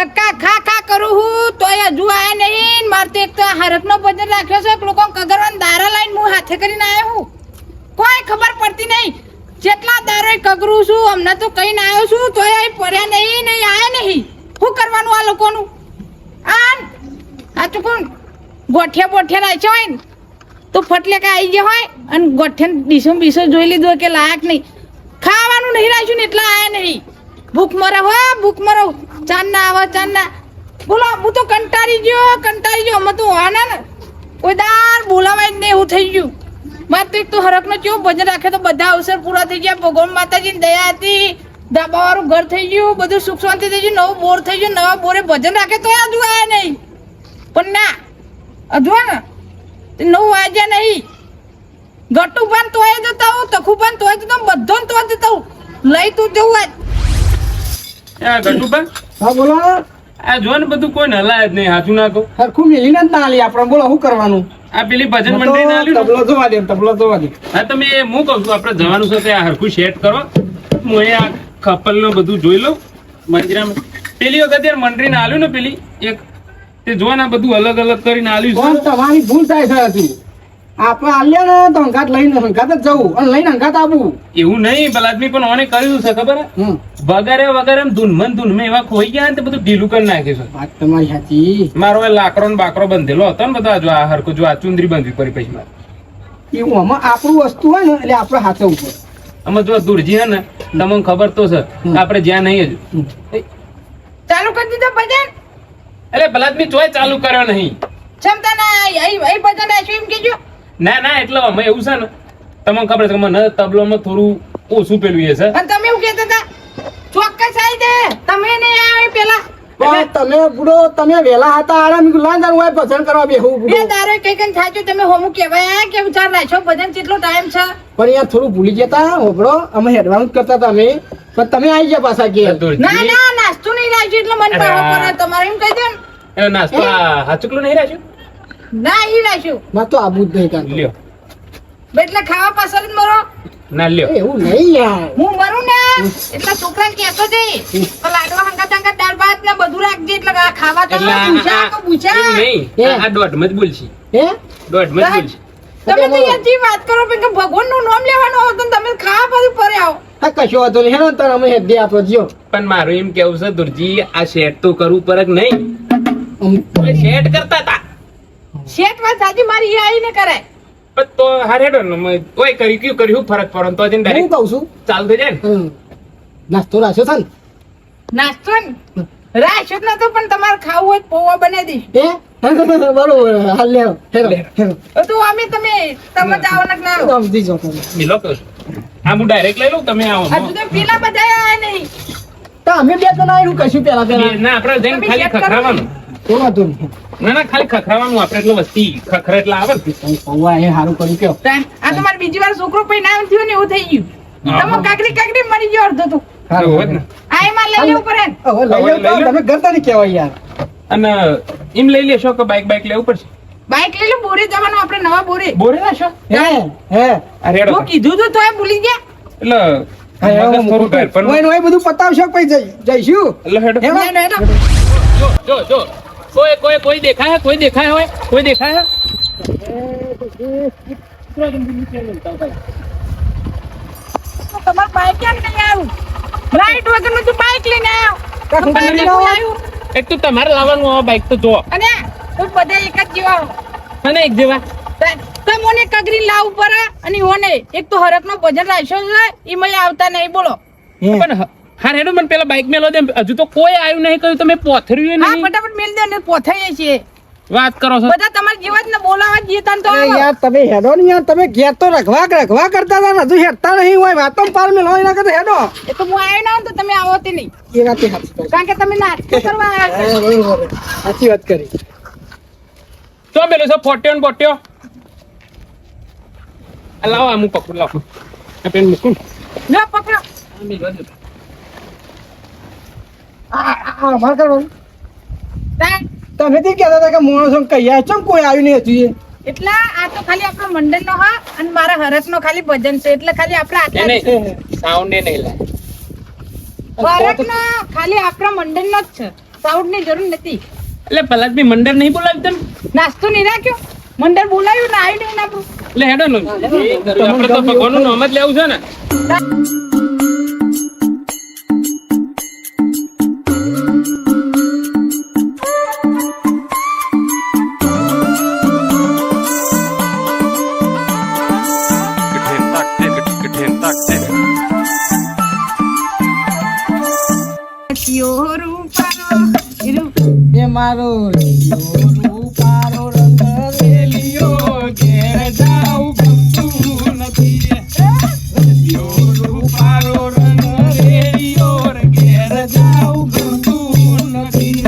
ધક્કા ખા ખા કરું હું તોય હજુ આયા નહીં. મારે તો એક તો હરકનો ભજન રાખ્યો છે, લોકો કગરવાન દારા લઈને હું હાથે કરીને આવ્યો હું. કોઈ ખબર પડતી નહીં જેટલા દારોય કગરું છું, હમણાં તો કઈ ના આવ્યો છું તોય અહીં પડ્યા નહીં આયા નહીં. શું કરવાનું આ લોકોનું? આ તો કોણ ગોઠિયા બોઠિયા રાખ્યા હોય ને તો ફટલે કે આવી ગયા હોય અને ગોઠિયા ડીસો બીસો જોઈ લીધો કે લાયક નહીં, ખાવાનું નહીં રાખ્યું ને એટલા આયા નહીં. ભૂખ મરે હોય ભૂખ મરો, ચાંદ ના આવે ચાંદ ના. બોલો હું તો કંટાળી ગયો અમે તો હોવાના ને કોઈ દાર બોલાવાય જ નહીં એવું થઈ ગયું. મારે તો એક તો હરકનો કેવો ભજન રાખે તો બધા અવસર પૂરા થઈ ગયા. ભગવાન માતાજીની દયા હતી, ધાબાવાળું ઘર થઈ ગયું, બધું સુખ શાંતિ થઈ ગયું, નવું બોર થઈ ગયું. નવા બોરે ભજન રાખે તો હજુ આયા નહીં, પણ ના હજુ ને 9 વાગ્યા નહીં. ગટુ પાન તોય જતા હું, તખુ પાન તોય જતા હું, બધો તો જતા હું. લઈ તું જવું આજ ગટુબા. હા બોલો. આ જો ને બધું કોઈ હલાય જ નહીં, હાચું ના કહું. હરખું મેલીને જ ના આલી આપણે. બોલો શું કરવાનું? આ પેલી ભજન મંડળી ના આલ્યું તબલો જોવા દે, તબલો જોવા દે. હા તમે હું કહું છું આપણે જવાનું છે તે આ હરખું સેટ કરો. હું અહીંયા કપલ નું બધું જોઈ લઉં મંદિરમાં. પેલી વખત યાર મંડળી આલ્યું ને પેલી એક તે જો ને બધું અલગ અલગ કરીને આલ્યું પણ છે. તમારી ભૂલ થાય છે હજુ. આપણે આલ્યા ને તો હંગાત લઈને હંગાત જ જવું અને લઈને હંગાત આવવું. એવું નહીં બલાદમી પણ ઓને કર્યું છે ખબર હે? વગરે ધૂનમાં એવા ખોઈ ગયા ને તે બધું ઢીલું કરી નાખ્યું છે. વાત તમારી સાચી. મારો એ લાકડો ને બાકરો બંધેલો હતો ને બધા જો આ હરખું જો આ ચુંદરી બાંધવી પડી પછી મારે. એવું આમાં આપણું વસ્તુ હોય ને એટલે આપણે હાથવું પડે. અમે જો દુરજી હે ને તમને ખબર તો છે આપણે જ્યાં નહીં હજુ. ચાલુ કરી દીધો ભજન. એટલે બલાદમી ચોય ચાલુ કર્યો નહીં. ક્ષમતા ના અહીં ભજન રાખ્યું એમ કેજો. ના ના એટલે અમે એવું છે ને તમને ખબર છે કે મને તબલામાં થોડું ઓછું પેલું એ છે. અને તમે એવું કહેતા હતા ચોક્કસ આવી દે તમે નહીં આવે પેલા. પણ તમે બુડો તમે વેલા હતા આરામ લાંદાર હોય ભજન કરવા બેહું બે બુડો. દારો કઈ કઈ થાચો તમે હોમું કહેવાય કે વિચાર રાખ્યો ભજન કેટલો ટાઈમ છે. પણ યાર થોડું ભૂલી જતા હોબળો. અમે હેડવાનું જ કરતા હતા અમે, પણ તમે આવી ગયા પાછા કે ના ના નાસ્તો નહીં રાખ્યો એટલે મને પાડો પડે તમારે એમ કહી દો ને. એ નાસ્તો આ હાચુકલું નહીં રાખ્યું. ના ઈ રાખ્યું ના તો આબુ જ નહીં કાંતો. લ્યો એટલે ખાવા પાછળ જ મરો. ના લ્યો. એવું નહીં યાર. હું મરું ને એટલે છોકરાને કહેતો જઈ તો લાડવા હંગા દાળ ભાત ને બધું રાખજે એટલે આ ખાવા તો એટલે પૂછા તો પૂછા. એમ નહીં આ દોઢમાં જ બોલશી. હે દોઢમાં જ બોલશી. તમે તો યાજી વાત કરો કે ભગવાન નું નામ લેવાનું હોય તો તમે ખાવા પછી પરે આવો. હા કશો વાંધો નહીં. હેડો ને તાર અમે હેડે આપો જ્યો. પણ મારું એમ કેવું છે દુરજી આ સેટ તો કરવું પડે કે નહીં. સેટ કરતા હતા શેઠ વાત સાચી મારી એ આવીને કરે. પણ તો હારેડો ને કોઈ કર્યું કયું કર્યું ફરક પડે તો જઈને હું ડાયરેક્ટ કહું છું ચાલુ થઈ જાય ને. નાસ્તો રાખ્યો છે ને? નાસ્તો ને રાખ્યો જ નતો પણ તમારે ખાવું હોય તો પૌવા બનાવી દઈશ. હે બરોબર. હાલ લે હેડો. તો અમે તમે જાઓ ને ના આવો. સમજી જાઓ તમે. મિલો કહું છું હા હું ડાયરેક્ટ લઈ લઉં તમે આવો. હજુ તો પેલા બધા આયા નહીં. તો અમે બે જણા આવ્યું કશું પેલા પેલા. ના આપણે જઈને તમે ખાલી check કરો. ખખરાવાનું. કોઈ વાંધો નહીં. ના ના ખાલી ખખરાવાનું આપણે એટલે વસ્તી ખખરા એટલે આવે ને. પૌવા એ સારું કર્યું કયો. આ તમારે બીજી વાર છોકરો પૈ ના થયો ને એવું થઈ ગયું. હા. તમે કાકડી મરી ગયો અડધો તો. સારું હોત ને. આ એમાં લઈ લેવું પડે ને. હવે લઈ લો તો તમે કરતા નહીં કહેવાય યાર. અને એમ લઈ લેશો કે બાઈક લેવું પડશે. બાઈક લઈ લો બોરે જવાનું આપણે નવા બોરે. બોરે નાશો હે આ રેડો જો કીધું તો તોય ભૂલી ગયા. એટલે મગજ થોડું ઢેર પણ ઓય ઓય બધું પતાવશો પછી જઈશું. એટલે હેડો હેડો. હેડો, હેડો. જો કોઈ દેખાય હોય કોઈ દેખાય. તમારું બાઈક ક્યાં નહીં આવ્યું? રાઈટ વગરનું તું બાઈક લઈને આવ્યો. તો કાકડી બાઈક લાવો. આવ્યું. એક તો તમારે લાવવાનું આ બાઈક તો જો અને તો બધા એક જ જેવા હો. અને એક જેવા તમને કગરી લાવવું પડે અને ઓને એક તો હરકનો ભજન રાખ્યો છે એમાં આવતા નહીં બોલો. પણ હા હેડો મને પેલા બાઈક મેલો દે હજુ તો કોઈ આવ્યું નહીં કહ્યું તમે પોથર્યું હા નહીં ફટાફટ મેલ દે ને પોથાઈએ છીએ વાત કરો છો. બધા તમારા જેવા જ ને બોલાવા જ જીતા ને તો અરે આવો. યાર તમે હેડો ને યાર. તમે ઘેર તો રખવા કરતા હતા ને હજુ હેડતા નહીં હોય. વાતો પાર મેં હોય ના કરતા હેડો. એ તો હું આવ્યો ના હોઉં તો તમે આવો તે નહીં એ વાતે સાચી કરી. કારણ કે તમે નાસ્તો કરવા આવ્યા છો. હા, બરોબર. સાચી વાત કરી. તો મેલો છો ફોટ્યો ને બોટ્યો આ લાવો આ હું પકડું લાવો આ પેન મૂકું લો પકડો. માર કરવાનું. તાન. તમે તે કહેતા હતા કે માણસો કહીયા ચમ કોઈ આવ્યું નહીં હજુ. એટલે આ તો ખાલી આપણો મંડળ નો હા અને મારા હરસ નો ખાલી ભજન છે એટલે ખાલી આપણે આટલા નહીં સાઉન્ડ એ નહીં લાય હરસ નો ખાલી આપણા મંડળ નો જ છે. સાઉન્ડની જરૂર નથી. એટલે પલાદભાઈ મંડળ નહીં બોલાવી તમે નાસ્તો નહીં રાખ્યો, મંડળ બોલાવ્યું ને આવી નહીં આપણું. એટલે હેડો ને આપણે તો ભગવાનનું નામ જ લેવું છે ને. એ મારો રૂપારો રંગ રેલિયો ઘેર જાઉં ગમતું નથી. રૂપારો રંગ રેલિયો ઘેર જાઉં ગમતું નથી.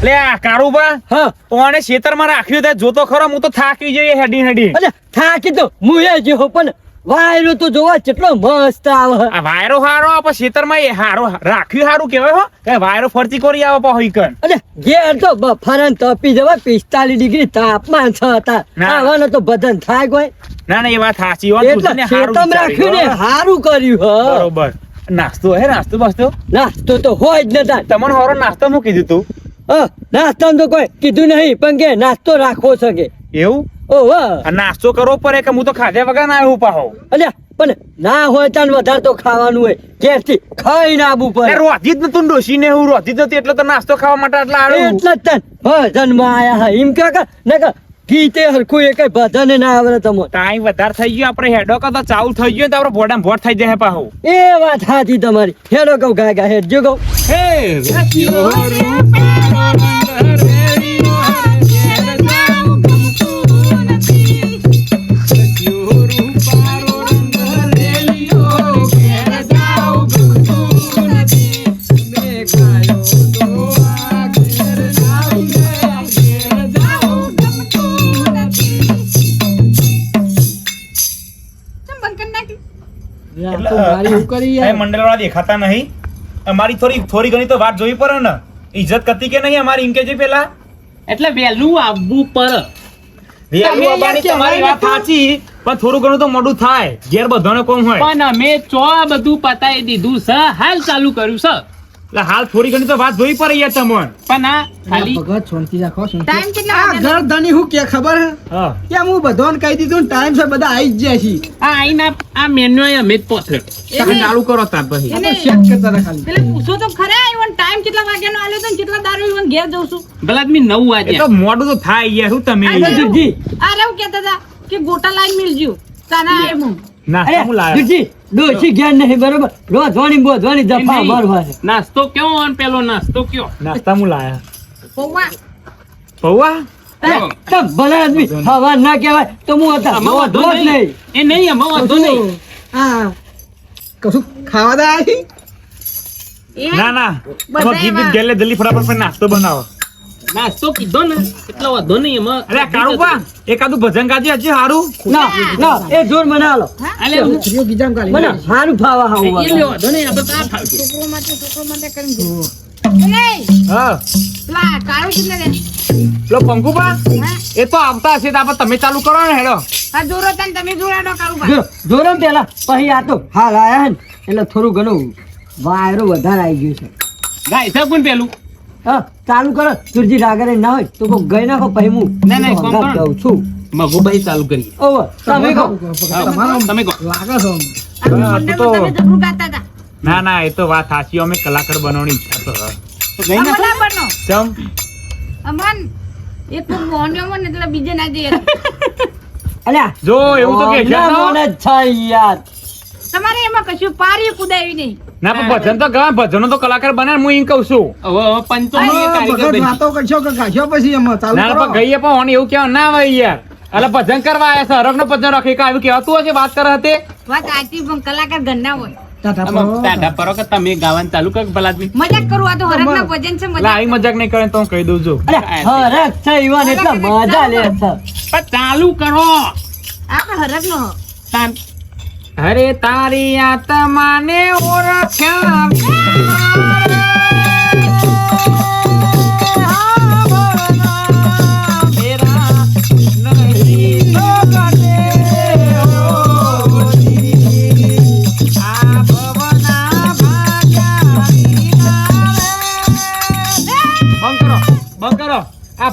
લે આ કારુબા હા ઓને ખેતરમાં રાખ્યું તે જોતો ખરો હું તો થાકી જઈએ હેડી હેડી અરે થાકી તો હું એ જેવો પણ વાયરો તો જોવા કેટલો મસ્ત આવે. આ વાયરો હારો પણ ખેતરમાં એ હારો રાખ્યું હારું કહેવાય હો કે વાયરો ફરતી કરી આવે પણ હોઈકન અરે ઘેર તો બફારાને તપી જવા 45 ડિગ્રી તાપમાન છે હતા. ના. આવાનો તો બદન થાય કોઈ ના ના એ વાત સાચી હો તું એટલે તને હારું ખેતમ રાખ્યું ને વિચાર્યું હો. હારું કર્યું હ. બરોબર નાસ્તો હે નાસ્તો બસ્તો નાસ્તો તો હોય જ નતા. તમને હોરો નાસ્તો મૂકી દીધું તું નાસ્તામાં તો કોઈ કીધું નહીં પણ કે નાસ્તો રાખવો શકે. એવું ઓહો આ નાસ્તો કરવો પડે કે હું તો ખાધ્યા વગર ના આવ્યું પાહો અલ્યા પણ ના હોય તાન વધારે તો ખાવાનું હોય ઘેરથી ખાઈને આવવું એટલે પડે. રોધી જ નતું ડોસી ને હું રોધી જ નથી એટલે તો નાસ્તો ખાવા માટે આટલા આડું એટલે જ તાન ભજનમાં આયા હા એમ કે નકર ગીતે હરખું એ કઈ ભજન ના આવડે તમને. ટાઈમ વધારે થઈ ગયો આપણે હેડો કરતા ચાલુ થઈ ગયો તો આપણે ભોડામાં ભોટ થઈ જાય પાહો એ વાત સાચી તમારી. હેડો કહું ગાય હેડજો કહું. મંડળવાળા દેખાતા નહીં અમારી થોડી ઘણી તો વાત જોવી પડે ને ઇજ્જત કરતી કે નહીં અમારી ઇનકે જે પેલા એટલે વહેલું આવવું પડે. વેલું આવવાની તમારી વાત સાચી પણ થોડું ઘણું તો મોડું થાય ઘેર બધાને કોમ હોય પણ અમે ચો બધું પતાવી દીધું છે, હાલ ચાલુ કર્યું છે. એટલે હાલ થોડી ઘણી તો વાત જોવી પડે યાર તમને પણ આ ખાલી ભગત શાંતિ રાખો શાંતિ. ટાઈમ કેટલા આ વાગ્યાનો? ઘર ધણી હું કે ખબર હે હા કે હું બધાને કહી દીધું તાઈમ છે બધા આવી જ જાય છે. આ આઈના આ મેન્યુ અમે જ પોથ્યો. તમે ચાલુ કરો તાર પછી આ તો ચેક કરતા હતા ખાલી. પેલે પૂછો તો ખરા ઈવન ટાઈમ કેટલા વાગ્યાનો આલ્યો તો ને કેટલા દારૂ ઈવન ઘેર જઉં છું. ભલા આદમી 9 એ વાગ્યા. તો મોડું તો થાય યાર શું તમે આ અરે જુજી. આ રેવું કહેતા હતા કે ગોટા લાઈન મિલજ્યું તાના આય હું. નાસ્તો હું લાવ્યો જુજી ડોશી જ્ઞાન નહીં બરોબર રોધવાની બોધવાની જફા નહીં. મારવા છે. નાસ્તો કયો અને પેલો નાસ્તો કયો? નાસ્તા હું લાયા પૌવા. પૌવા તમ ભલા આદમી હવા ના કહેવાય તો હું હતા આમાં વાંધો રોજ નહીં. એ નહીં આમાં વાંધો નહીં. હા કશું ખાવા દા એ ના ના બધા તમે ગીત એવા. ગેલે જલ્દી ફટાફટ પછી નાસ્તો બનાવો નાસ્તો કીધો ને એટલો વાંધો નહીં એમાં. અરે કારુબા એકાદું ભજન ગાજી હજી હારું ના ના એ જોર મના લો અલે હું મને હારું ફાવા હાવું એ લ્યો, વાંધો નહીં આપણે તો આ ફાવશે. છોકરો માટે કરીને જુઓ. નહીં હા પેલા કાળું કેટલે રે? પેલો પંકુબા હા? એ તો આવતા હશે તો આપણે તમે ચાલુ કરો ને હેડો આ જોરો તને તમે જોરાડો કાળું જો જોરમ પેલા પછી આ તો હાલ આયા ને એટલે થોડું ઘણું વાયરો વધારે આવી ગયું છે. ગાય છે કોણ પેલું? હા ચાલુ કરો સુરજી રાગરે ના હોય તો કોઈ ગઈ નાખો પછી હું ના, ના, કોણ કોણ? જાઉં છું. મગુભાઈ ચાલુ કરી. ઓવર તમે કહો હા, તમે કહો. લાગે છો આ મંડળમાં તમે જબરું ગાતા હતા. ના ના એ તો વાત સાચી અમે કલાકાર બનવાની ઈચ્છા તો હે. તો ગઈ ના અમના બનો. ચમ અમન એક તો બોન્યો મને એટલે બીજે ના જઈએ. અલ્યા જો એવું તો કે છે ના તો. મને છે યાર તમારે એમાં કશું પારી કુદાવી નહીં. ના પણ ભજન તો ગા ભજનો તો કલાકાર બને હું એમ કહું છું હવે પંચોનો એ કારીગર બની. કરશો કે ગાશો પછી એમાં ચાલુ ના પણ ગઈએ પણ ઓને એવું કેવા ના આવે યાર અલે ભજન કરવા આયા છે હરક નો ભજન રાખે કે આવ્યું કેવાતું હશે વાત કરે હતી વાત આતી પણ કલાકાર ઘરના હોય. આમાં ટાઢા પરો કે તમે ગાવાનું ચાલુ કર ભલા આદમી. મજાક કરું આ તો હરકના ભજન છે એટલે મજાક. આવી મજાક નહીં કરે તો હું કહી દઉં છું અરે હરક છે ઈવાન એટલે મજા લે છે. પણ ચાલુ કરો. આપણે હરકનો હ. તાન- અરે તારી આત્માને ઓળખ્યા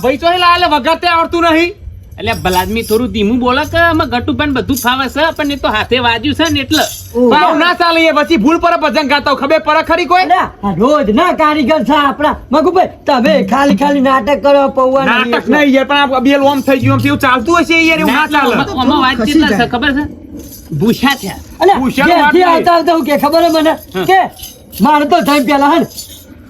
ભાઈ તો લાલે વગાડતે આવડતું નહીં. એટલે ભલાદમી થોડું ધીમું બોલે કે અમે ગટુભાઈ બધું ફાવે છે પણ એ તો હાથે વાજ્યું છે ને એટલે ભાવ ના ચાલે એ પછી ભૂલ પર ભજન ગાતા હોય. ખબર પડે ખરી કોઈ? અલ્યા, આ રોજ ના કારીગર છે આપણા મગુભાઈ. તમે ખાલી ખાલી નાટક કરો પૌવા નાટક નહીં યાર, પણ આ બેલ ઓમ થઈ ગયું, એવું ચાલતું હશે યાર, એવું ના ચાલે. આમાં વાત કેટલા છે ખબર છે? ભૂસા થયા. અલ્યા, ભૂષણ વાત ઘેરથી નહીં. આવતા હું કે ખબર હે મને કે મારે તો time પેલા હે ને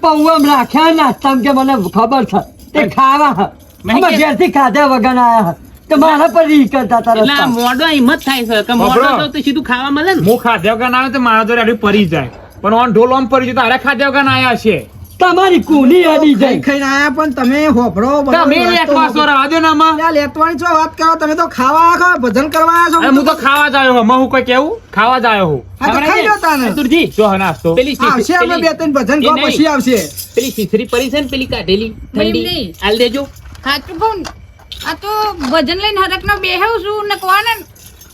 પૌવામ રાખ્યા નાસ્તામાં કે મને ખબર છે તે ખાવા હે. મેં અમે કે- ઘેરથી ખાધા વગર આયા હે તો મારા પર ઈ કરતા હતા એટલે આ રસ્તા. મોઢો હિંમત થાય છે કે મોઢો બબડો. તો સીધું ખાવા મળે ને. હું ખાધ્યા વગર ના આવે તો મારા જોડે આટલી પરી જાય, પણ ઓન ઢોલ ઓમ પરી જાય તો આરે ખાધ્યા વગર ના આયા છે. તમારી કુલી અડી જાય. ખાઈને આયા પણ તમે હોભળો તમે લેટવા છો રવા દો ને આમાં. ત્યાં લેટવાની છો વાત કરો તમે તો ખાવા આખો ભજન કરવા આયા અરે છો હું તો ખાવા જ આવ્યો હું કોઈ કેવું ખાવા જ આવ્યો હું. હા તો ખાઈ લો તાને ચતુરજી, જો હે નાસ્તો. પેલી આવશે અમે બે ત્રણ ભજન એ કહો નહીં. પછી આવશે પેલી સિસરી પડી છે ને પેલી કાઢેલી ઠંડી નહીં. હાલ દેજો. સાચું કહું ને, આ તો ભજન લઈને હરકનો બેહું છું ને કોને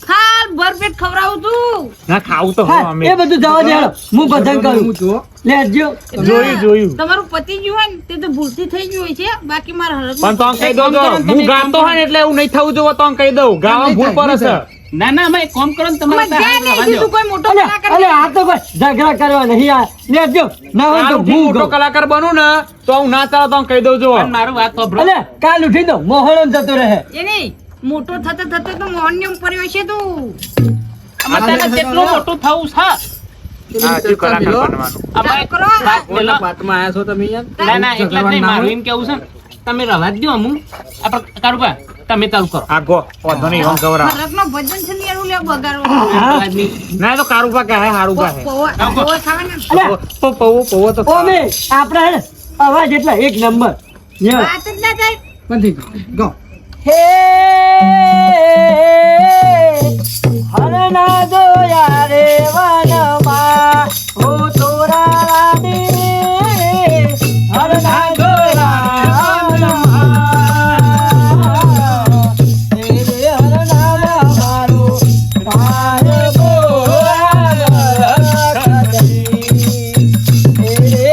ખાલ ભરપેટ ખવડાવું છું. ના ખાવું તો હા, અમે એ બધું જવા દે હાલો. હું ભજન કરું હું જુઓ લેજો. જોયું. તમારું પતિ ગયું હોય ને તે તો ભૂલથી થઈ ગયું હોય છે, બાકી મારા હરક પણ તો કહી દો હું ગાતો હોય ને એટલે એવું નહીં થવું જોવો તો કહી દઉં ગાવા ભૂલ પડે છે. ના ના અમે એક કામ કરો ને તમારે ત્યાં હાલ રવા દો. કોઈ મોટો અલ્યા, કલાકાર અલ્યા, આ તો કોઈ ઝઘડા કરવા નહીં આ લેજો ના હોય તો હારું, હું હું મોટો ગઉં. કલાકાર બનું ને તો હું ના ચાલે તો કહી દઉં જો. પણ મારું વાત સાંભળો. અલ્યા, કાલ ઉઠી દો મોહરમ જતો રહે. એ નહીં મોટો થતો થતો તો મોહનને પડ્યો છે તું. અમારે જેટલું મોટું થવું છે હા, શું કલાકાર ચાલો. બનવાનું. અમારે ચાલો કરો. વાત પેલો. વાતમાં આયા છો તમે યાર ના ના એટલે જ નહીં મારું એમ કેવું છે ને, તમે રવા જ દો અમુક આપણે કારુબા તમે ચાલુ કરો. આ ગો વાંધો નહીં, ઓમ ગવરા. હરકનો ભજન છે ને યાર ઓલે બગાડો. ભલાદમી. ના એ તો કારુબા કહે હારું કહે. પૌવા ખાવાના. અલ્યા, પવો તો ઓમે આપણા હે ને અવાજ એટલા એક નંબર યો. વાત જ ના થાય. નથી ગો હે હરના દોયા રે વનમાં ઓ તોરા રાની હરના દોયા વનમાં રે હરના મારું તારે બોલા રે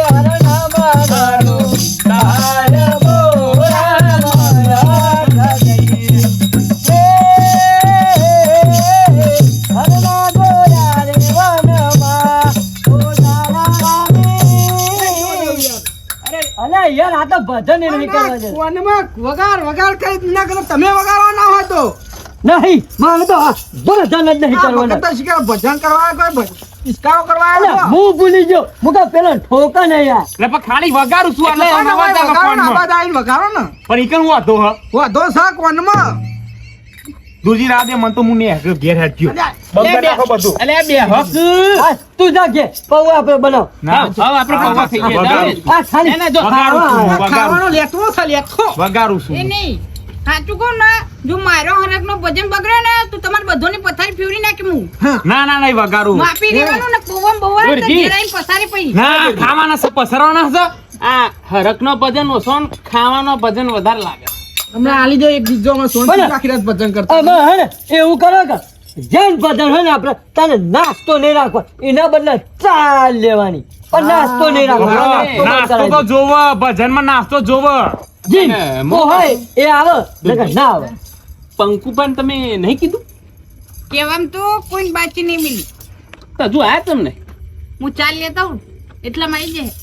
હરના મારું તારે યાર આ તો ભજન એ નહીં કરવા દે. કોનમાં વગાડ કઈ ના કરો તમે વગાડવા ના હોય તો નહીં મારે તો આ ભજન જ નહીં આ કરવાના. વખત તો શીખે ભજન કરવા કોઈ ઇસ્કારો કરવા અલ્યા, આયા છો. હું ભૂલી ગયો હું તો પેલા ઠોકા ને યાર. એટલે પણ ખાલી વગાડું છું એટલે કોણ અવાજ આવે વગાડો ને, ફોનમાં. અવાજ આવીને વગાડો ને પણ ઈ કણ હું હતો હ વાંધો છે કોનમાં દૂજી રાતે મન તો હું ને ઘેર હેઠ્યો બંધ કરી નાખો બધું. અલે આ બે હક. હા, તું જા કે પૌવા આપણે બનાવ. ના હવે આપણે પૌવા થઈ ગયા. વગાડું. આ ખાલી ના, ના, જો વગાડું છું, ખાવા. ખાવાનો લેખવો છે લેખો વગાડું છું. એ નહીં સાચું કહું ને, જો મારો હરકનો ભજન બગડ્યો ને તો તમારે બધોની પથારી ફેરવી નાખી હું. ના ના નહીં વગાડું. માપી દેવાનું ને પૌવા બૌવા ને ગુરજી. ઘેરાઈને પસારી પઈ. ના ખાવાના છે પસરવાના છે. આ હરકનો ભજન ઓછો ને ખાવાનો ભજન વધારે લાગે. હમણાં આલી જો એક બીજો અમે સોનથી બોલો. આખી રાત ભજન કરતા અમે હે ને એવું કરો કે જેન ભજન હોય ને આપણે તને નાસ્તો નહીં રાખવા એના બદલે ચા લેવાની પણ નાસ્તો નહીં રાખવાનો. બરાબર. નાસ્તો બંધ નાસ્તો તો કરાવી જોવો ભજનમાં નાસ્તો જોવો. દે. જીન, અને ઓ હોય એ આવે નકર ના આવે. પંકુપાન તમે નહીં કીધું કહેવામાં તો કોઈ બાકી નહીં મિલી. તો હજુ આયા તમને. હું ચાલ લેતા હું એટલામાં આવી જાય.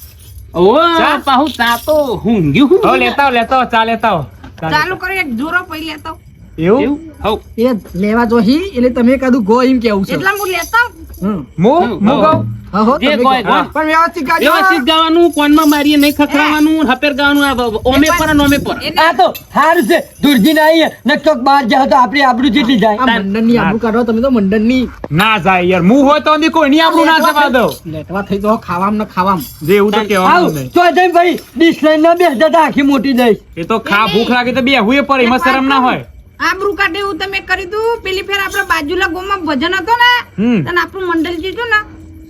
ઓ ચા? પાહુ ચા તો ઊંઘ્યું હું. હવે લેતા આવો, લેતા આવો, ચા લેતા આવો. ચાલુ કરી એક જોરો પઈ લેતા આવું. એવું એવું હવ એ લેવા જો હી એટલે તમે કદું ગો એમ કેવું છે એટલા હું લેતા આવું. હમ. હું ગાઉં? હા હો જે તમે કોઈ ગો. કોઈ. પણ વ્યવસ્થિત ગાજો વ્યવસ્થિત ગાવાનું, કોનમાં મારીએ નહીં ખખડાવવાનું, હપેર ગાવાનું, આ ઓમે પર અને ઓમે પર. એને આ તો સારું છે દુર્જી ના આવીએ ને ચોક બહાર જાવ તો આપણી આબરૂ જેટલી જાય. આ મંડળની આબરૂ કાઢો તમે તો મંડળની ના જાય યાર હું હોય તો કોઈની આપણું ના જવા દઉં. લેટવા થઈ તો ખાવામાં ને ખાવામાં જે એવું તો કહેવાનું આવ નહીં. તો જઈને ભાઈ ડીશ લઈને ન બેસ જતા આખી મોટી દઈશ. એ તો ખા ભૂખ લાગે તો બે હુએ પર એમાં શરમ ના હોય. આબરૂ કાઢે એવું તમે કરી દઉં. પેલી ફેર આપણા બાજુલા ગામમાં ભજન હતો ને હમ. તને આપણું મંડળ જીતું ને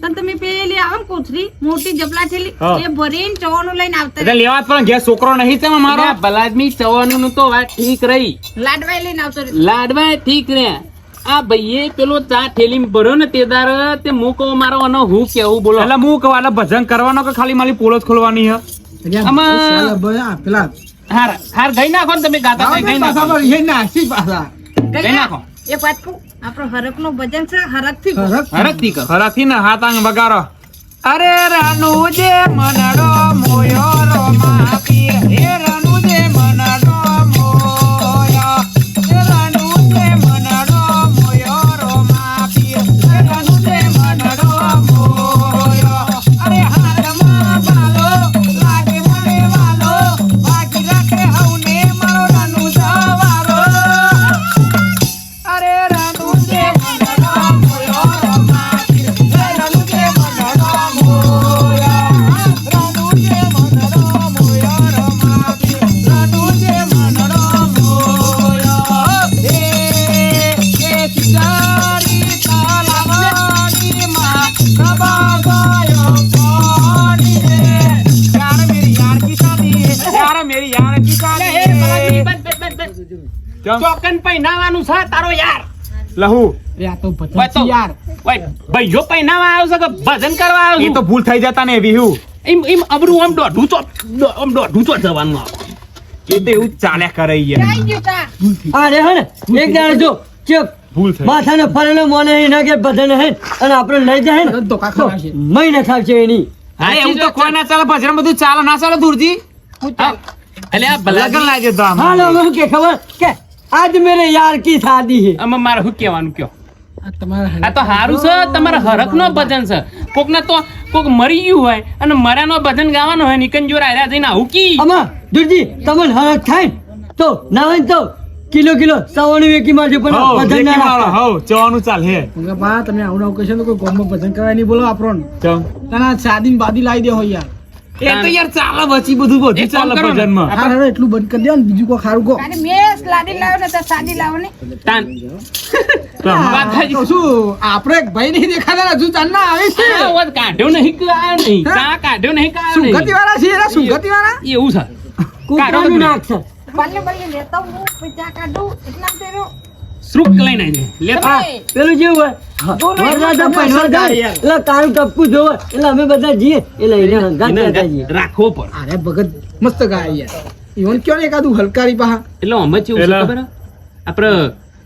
તો તમે પેલી આવે ને કોથળી મોટી જપલા થેલી હા. એ ભરીને ચવાનું લઈને આવતા એટલે લેવા જ પણ ઘેર છોકરો નહીં છે મારો. અરે આ ભલાદમી ચવાનું તો વાત ઠીક રહી, લાડવાઈ લઈને આવતો રહ્યો. લાડવા ઠીક રહ્યા. આ ભાઈએ પેલો ચા ઠેલી ભર્યો ને તે દાર તે મૂકો મારો અને હું કેવું બોલો. એટલે હું કહું એટલે ભજન કરવાનો કે ખાલી મારી પોલો જ ખોલવાની હે. આમાં- પેલા હાર ગઈ નાખો ને તમે ગાતા ભાઈ ગઈ નાખો એ નાસી પાછા ગઈ નાખો એક વાત કહું, આપણો હરકનું ભજન છે, હરકથી બોલ. હરકથી કરો હરાથી ને હાથ આંગ બગારો અરે રાનુ જે મનડો મોયો રો માપી હે રાનુ જે મનડો મોયો હે રાનુ જે મનડો મોયો રો માપી હે રાનુ જે મનડો મોયો અરે હાથમાં બાલો લાગે મને વાલો બાકી રાખે હવને મારો રાનુ જવારો અરે રાનુ જે મનડો મોયો રો માપી હે રાનુ જે મનડો મોયો રાનુ જે મનડો મોયો રો માપી રાનુ જે મનડો મોયો હે સિતારી તાલાવાની માં કબા ગયો પાણી રે यार मेरी यार की शादी है यार मेरी यार की शादी है ચોકન પહેનાવાનું છે તારો યાર લહુ આ તો ભાઈ ભજન તો યાર ભાઈઓ પહેનાવા આવ્યો છે કે ભજન કરવા આવ્યો એ છું તો ભૂલ થઈ જતા ને એવી હું એમ અબરું આમ દોઢું ચો જવાનું આવે એ તો એવું જ ચાલ્યા કરે યાર ક્યાં ગયું તા? અરે હે ને એક દાડો જો ચેપ ભૂલ થઈ માથાને ફરેલો મોને એના કે ભજન હે અને આપણે લઈ જાય ને ધોકા ખવડાવશે. મહિને થાશે એની અરે એવું તો કોઈ ના ચાલે ભજન બધું ચાલે ના ચાલે દૂરજી એટલે આ લગન ભલા લાગે તો આમ હાલો હું કે ખબર કે આજ મેરે યાર કી શાદી હે આમાં મારે શું કહેવાનું કયો આ તમારા આ તો હારું છે તમારા હરક નો ભજન છે કોક તો કોક મરી ગયું હોય અને મર્યાનો ભજન ગાવાનું હોય નિકન જોર આર્યા જઈને આવું કી અમા દુરજી તમને હરખ થાય ને તો ના હોય ને તો કિલો સવાણી વેકી મારજો પણ હઉ, ભજન દેખી ના વાળો, રાખતા. હઉ, ચવાનું ચાલ હે કે બા તમે આવું આવું કહેશો તો કોઈ ગામમાં ભજન કરવા નહીં બોલો આપણો ચમ તને શાદી બાદી લાવી દે હોય યાર એ તો યાર ચાલે બચી બધું એક કામ ચાલે કરો ને. ભજનમાં હા હવે એટલું બંધ કરી દો ને બીજું કોઈ ખારું કહો અને મેં લાડી લાવ્યો ને તો સાદી લાવો ને. તાન વાત થઈ તો શું આપણે એક ભાઈ નહીં દેખાતા હજુ ચાંદના આવે છે આ વાત કાઢ્યો નહીં કે આયો નહીં ચા કાઢ્યો નહીં કે આયો નહીં સુગતિ વાળા છે એરા સુગતિ વાળા એવું છે કૂતરાનું નાક છે. બલ્લે લેતા હું પૈસા કાઢું એટલા તેરો શ્રુક લઈને આવી લેતા હા, પેલું જેવું હોય વરરાજા પહેરવા જાય એટલે કાળું ટપકું જોવે એટલે અમે બધા જઈએ એટલે એને હંગાત લેતા જઈએ. રાખવો પડે અરે ભગત મસ્ત ગાય યાર ઈવન ક્યો ને એકાદું હલકારી પાહા એટલે અમે કેવું છે પેલા- ખબર હે? આપણે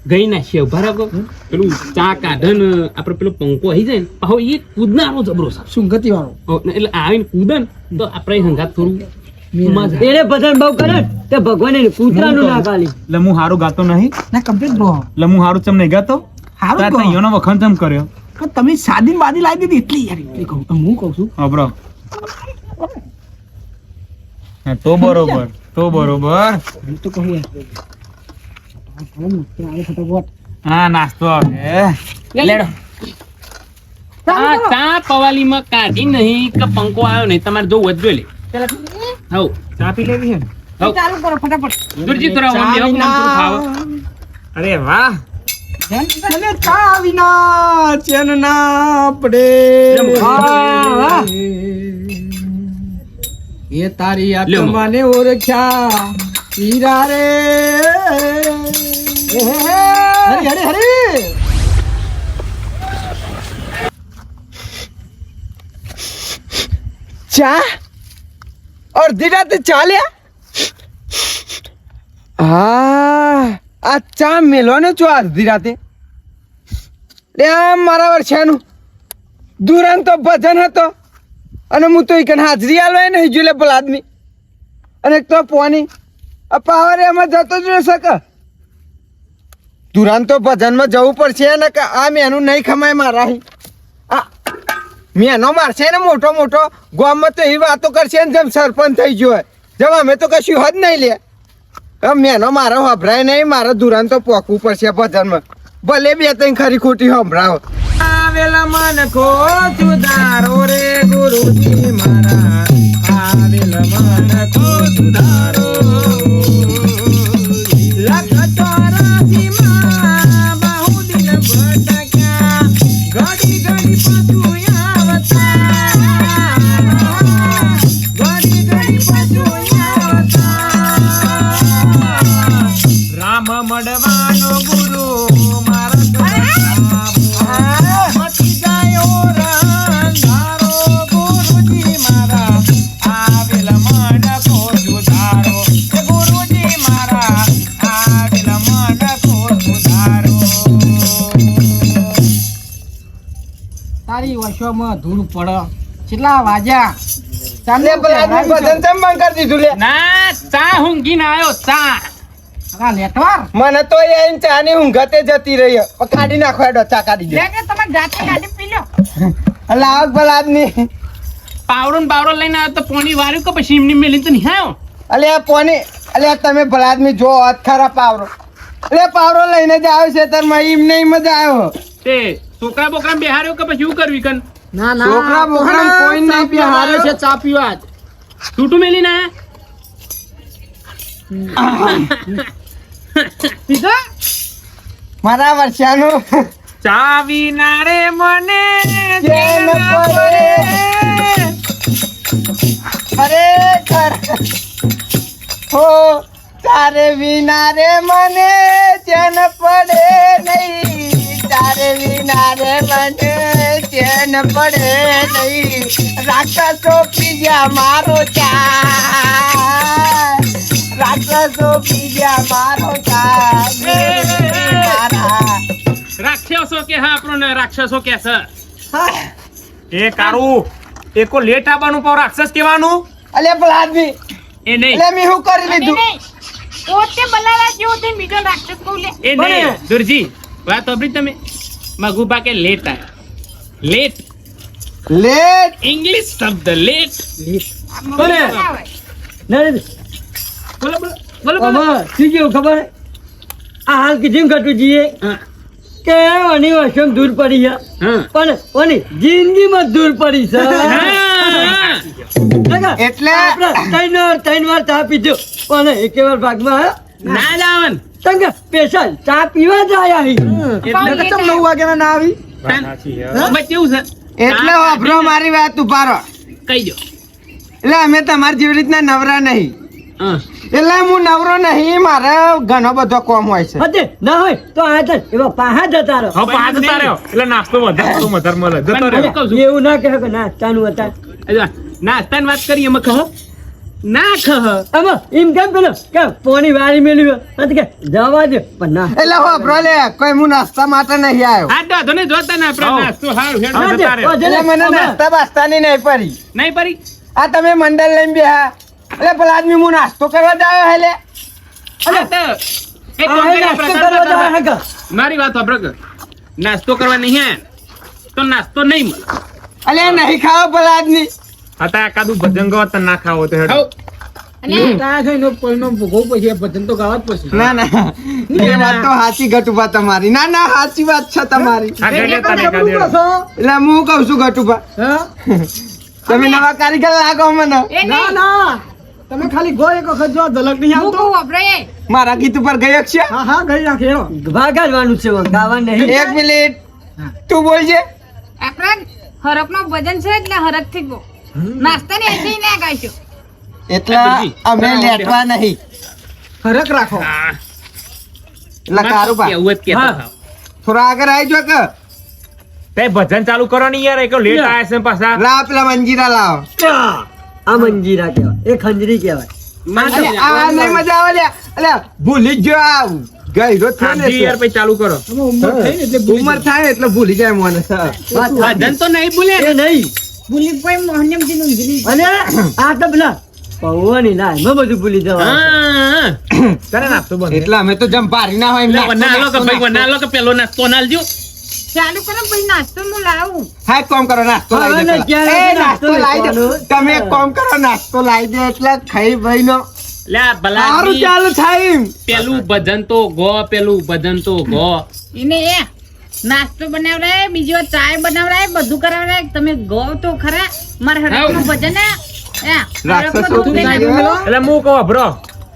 ગઈ નાખીએ ઉભા રાખો પેલું ચા કાઢે ને આપણે પેલો પંખો આવી જાય ને પાછો એ કૂદનારો જબરો છે સુગતિ વાળો એટલે આવીને કૂદે ને તો આપણે હંગાત થોડું મજા એને ભજન બહુ કરે ને તે ભગવાન એને કૂતરાનું ના ખાલી એટલે હું હારું ગાતો નહીં ના કમ્પ્લીટ બ્રો એટલે હું હારું ચમ નહીં ગાતો હારું તાર કહો. તૈયોનો વખાણ ચમ કર્યો પણ તમે શાદી બાદી લાવી દીધી એટલી યાર એટલી કહું હું કહું છું અબરો હા, તો બરોબર હું તો કહું યાર આવે ફટાફટ હા નાસ્તો આવે લેડો આ ચા પવાલીમાં કાઢી નહીં કે પંખો આવ્યો નહીં તમારે જોવું જ જોઈ લે હવ ચા પી લેવી છે ને? હવ ચાલુ કરો ફટાફટ. દુરજી તોરા ઓમ બેહો કે નામ થોડું ખાવો અરે વાહ અને ચા વિના ચેન ના પડે વાહ. એ તારી લ્યો. આત્માને ઓળખ્યા હીરા રે હરી હરી હરી ચા અડધી રાતે ચાલ્યા હા આ ચા મેલવાનો છો અડધી રાતે રે આ મારા વર્ષાનું દુરાન તો ભજન હતો અને હું તો એક હાજરી આલવાય નહીં જોલે પેલા આદમી અને એક તો પોની આ પાવર એમાં જતો જ ન શકે દુરાન તો ભજનમાં જવું પડશે ને કે આ મેનું નહીં ખમાય મારા આ મેનો મારશે ને મોટો મોટો ગામમાં તો એવી વાતો કરશે ને જેમ સરપંચ થઈ ગયો હોય જેમ અમે તો કશું હદ નહીં લે મેનો મારો સંભળાય નહીં મારે દુરાન તો પોકવું પડશે ભજનમાં ભલે બે ત્રણ ખરી ખોટી સંભળાવો આવેલા મન કો સુધારો રે ગુરુજી મારા આવેલા મન કો સુધારો લખ ચોરાસી માં બહુ દિન ભટક્યા ઘડી ઘડી પાછું આવતા ઘડી ઘડી પાછું આવતા રામ મળવાનો ગુરુ મારા મટી ગયો રંધારો ગુરુજી મારા આવેલા મન કો સુધારો તારી વશોમાં ધૂળ પડે કેટલા વાગ્યા લે પેલા આદમી ભજન ચમ બંધ કરી દીધું લે ના ચા ઊંઘીને આવ્યો ચા આ લેટવાર મને તો એ આઈને ચાની ઊંઘતે જતી રહી પણ કાઢી નાખો હેડો ચા કાઢી દે લે કે તમે જાતે ગાડી પી લો લાવ પેલા આદમી પાવડો ને બાવડો લઈને આવ્યો તો પોણી વાર્યું કે પછી એમની મેલી તો નહીં આવ્યો અલે આ પોની અલે આ તમે ભલા આદમી જો હાથ ખરા પાવરો અલે પાવરો લઈને જ આવ્યો છે તાર માં એમ નહીં મજા આવ્યો તે છોકરા બોકરા બેહાર્યો કે પછી શું કરવી કન ના છોકરા બોકરા કોઈ નહીં હારે છે ચા પીવા જ છૂટું મેલીને આયા પીધો મારા વર્ષાનું ચા વિના રે મને ચેન પડે અરે ખર હો તારે વિના રે મને ચેન પડે નહીં તારે વિના રે મને ચેન પડે નહીં રાક્ષસો પીજા મારો ચા રાક્ષસો પીજા મારો ચા મારા રાક્ષસો કે હા આપણો રાક્ષસો કે છે હા એ કારું એકો લેટ આવવાનું પાવ રાક્ષસ કહેવાનું અલે પેલા આદમી એ નહીં એટલે મેં શું કરી અને લીધું નહીં પોતે બલાલા જેવો તે બીજો રાક્ષસ કહું લે એ નહીં દુરજી વાત સાંભળી તમે મગુબા કે લેટ આયા લેટ લેટ ઇંગ્લિશ શબ્દ લેટ બોલે. ના બોલો બોલો બોલો બોલો આમાં શું કેવું ખબર આ હાલ કીધું કટુજીએ હા કે ઓની વશમ દૂર પડી છે હા પણ ઓની જિંદગીમાં દૂર પડી છે હા. એટલે ત્રણ વાર ચા પીધો પણ એક વાર ભાગમાં આવ્યો ના જાવન તંગ સ્પેશિયલ ચા પીવા જ આયા હી એટલે કેમ 9 વાગ્યાના ના આવી બસ કેવું છે એટલે વાપરો મારી વાત ઉપારો કહી દો એટલે અમે તમારી જેવી રીતના નવરા નહીં હા એટલે હું નવરો નહીં મારે ઘણો બધો કોમ હોય છે હતે ના હોય તો આ તો એવા પાહા જતા રહો હવે પાંચ તાર્યો એટલે નાસ્તો વધારે મળે જતો રહ્યો એવું ના કહે કે ના ચાનું હતા નાસ્તાની વાત કરીએ એમાં કહો ના કહ આમાં એમ કેમ પેલો કે પોણી વાળી મેળવ્યો નથી કે જવા દે પણ ના એટલે વાપરો લે કોઈ હું નાસ્તા માટે નહીં આવ્યો આ તો ને જોતા ને આપણે નાસ્તો હારું હેડ ના દે, જતા રહ્યો. એટલે મને નાસ્તા બાસ્તાની નહીં પડી નહીં પરી આ તમે મંડળ લઈને બેહા એટલે પેલા આદમી હું નાસ્તો કરવા જ આવ્યો હેલે આ તો એક કામ આ કરીએ નાસ્તો આપણે, કરવા જવા હે કે? મારી વાત સાંભળો કે નાસ્તો કરવા નહીં હે તો નાસ્તો નહીં મળે અલે નહીં ખાવો પેલા આદમી હતા એકાદું ભજન ગો તો ના ખાવો તો હેડ અને તા થઈને પરિણામ ભોગવવું પડશે ભજન તો ગાવા જ પડશે ના ના એ વાત તો સાચી ગટુભા તમારી ના ના સાચી વાત છે તમારી આ ગડે તને એટલે હું કઉ છું ગટુભા હા તમે નવા કારીગર લાગો મને એ ના નહીં ના તમે ખાલી ગો એક વખત જો ધલક નહીં હું આવતો કહું વાપરે મારા ગીત ઉપર ગયો છે હા હા ગઈ રાખે હેડો ભાગાડવાનું છે ગાવા નહીં એક મિનિટ તું બોલજે આપણા હરકનો ભજન છે એટલે હરક થી ગો નાસ્તાની એસી ના ગાઈશું એટલે અમે લેટવા નહીં ફરક રાખો એટલે કારુભા કેવું જ કહેતા હા. થાવ. થોડા આગળ આવી કે તે ભજન ચાલુ કરો ને યાર એક લેટ આયા છે પાછા લાવ પેલા મંજીરા લાવ આ મંજીરા કહેવાય એ ખંજરી કહેવાય અલે, આ નહીં મજા આવે લ્યા. અલ્યા, ભૂલી જ ગયો આ ગયરો થયો ને હાજી યાર પછી ચાલુ કરો તમે ઉંમર થઈ ને એટલે ભૂલી ઉંમર થાય એટલે ભૂલી જાય મને ભજન તો નહીં ભૂલે એ નહીં ભૂલી કોઈ મોહનમજી નું ભૂલી અને આ તો પેલા પૌવાની ના એમાં બધું ભૂલી જવા હા કરે નાસ્તો બંધ એટલે અમે તો જમ ભારી ના હોય એમ નાસ્તો, વના લો કે નાસ્તો, ભાઈ વના લો કે પેલો નાસ્તો નાલજો ચાલુ કરો પછી નાસ્તો હું લાવું હા, એક કામ કરો નાસ્તો હવે લાવી દે ને પેલા. ક્યારે એ નાસ્તો નાસ્તો લાવી દે વેચવાનો? તમે એક કામ કરો નાસ્તો લાવી દે એટલે ખાઈ ભાઈ નો લે આ સારું ભલા ચાલુ થાય એમ. પેલું ભજન તો ગો પેલું ભજન તો ગો એને એ નાસ્તો બનાવડાય બીજો ચાય બનાવડાય બધું કરાવડાય તમે ગો તો ખરા મારા હરકનું ભજન હે એ રાક્ષસો હરકનું તું ભજન લાગ્યો? હે. એટલે હું કહું બ્રો